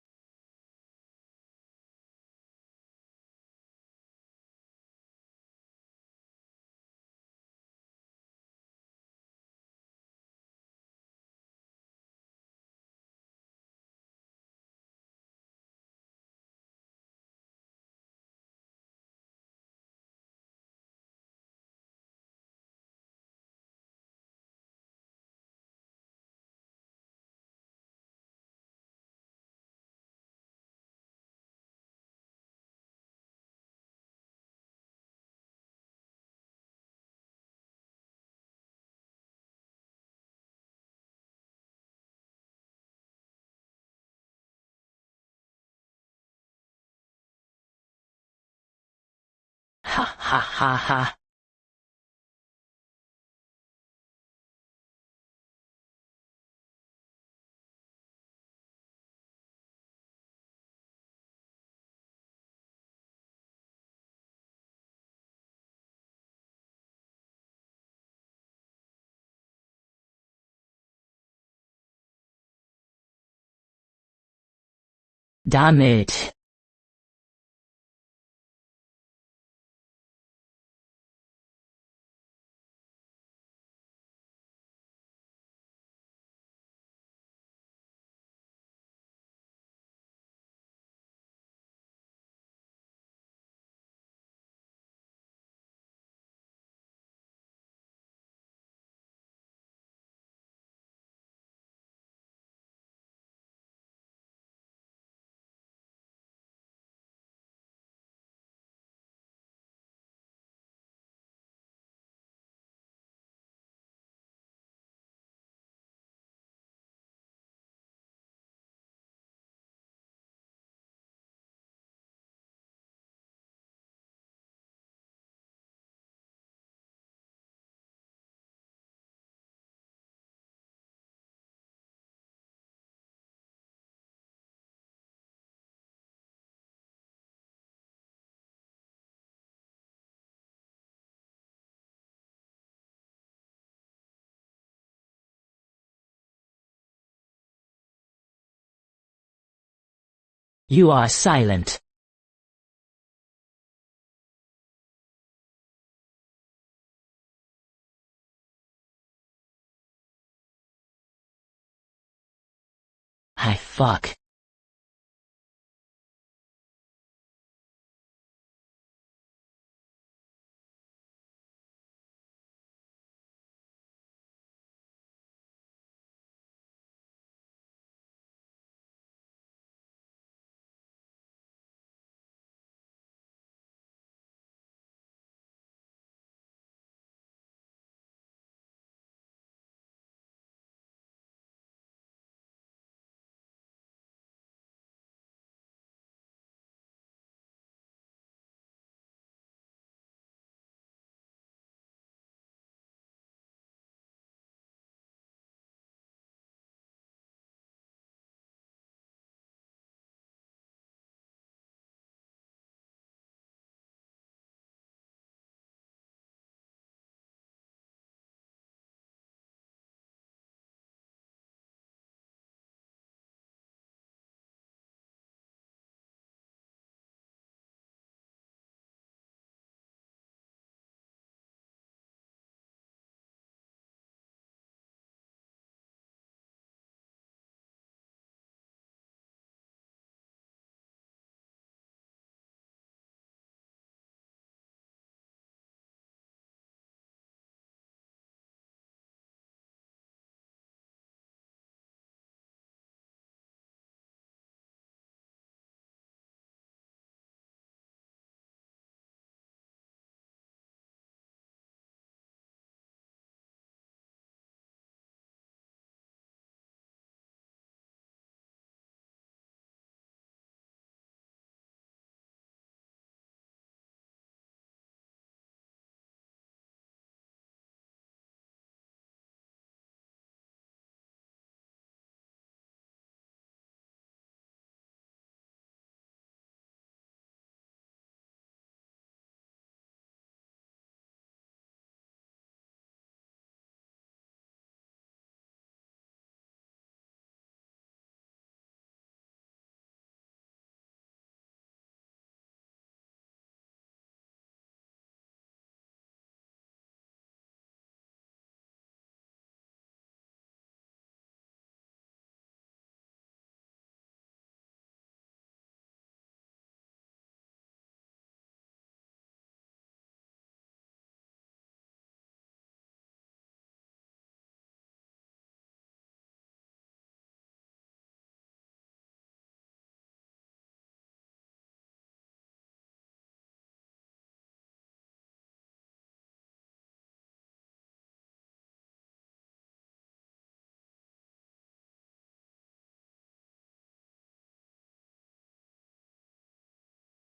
Ha ha ha ha. Damn it. You are silent. I fuck.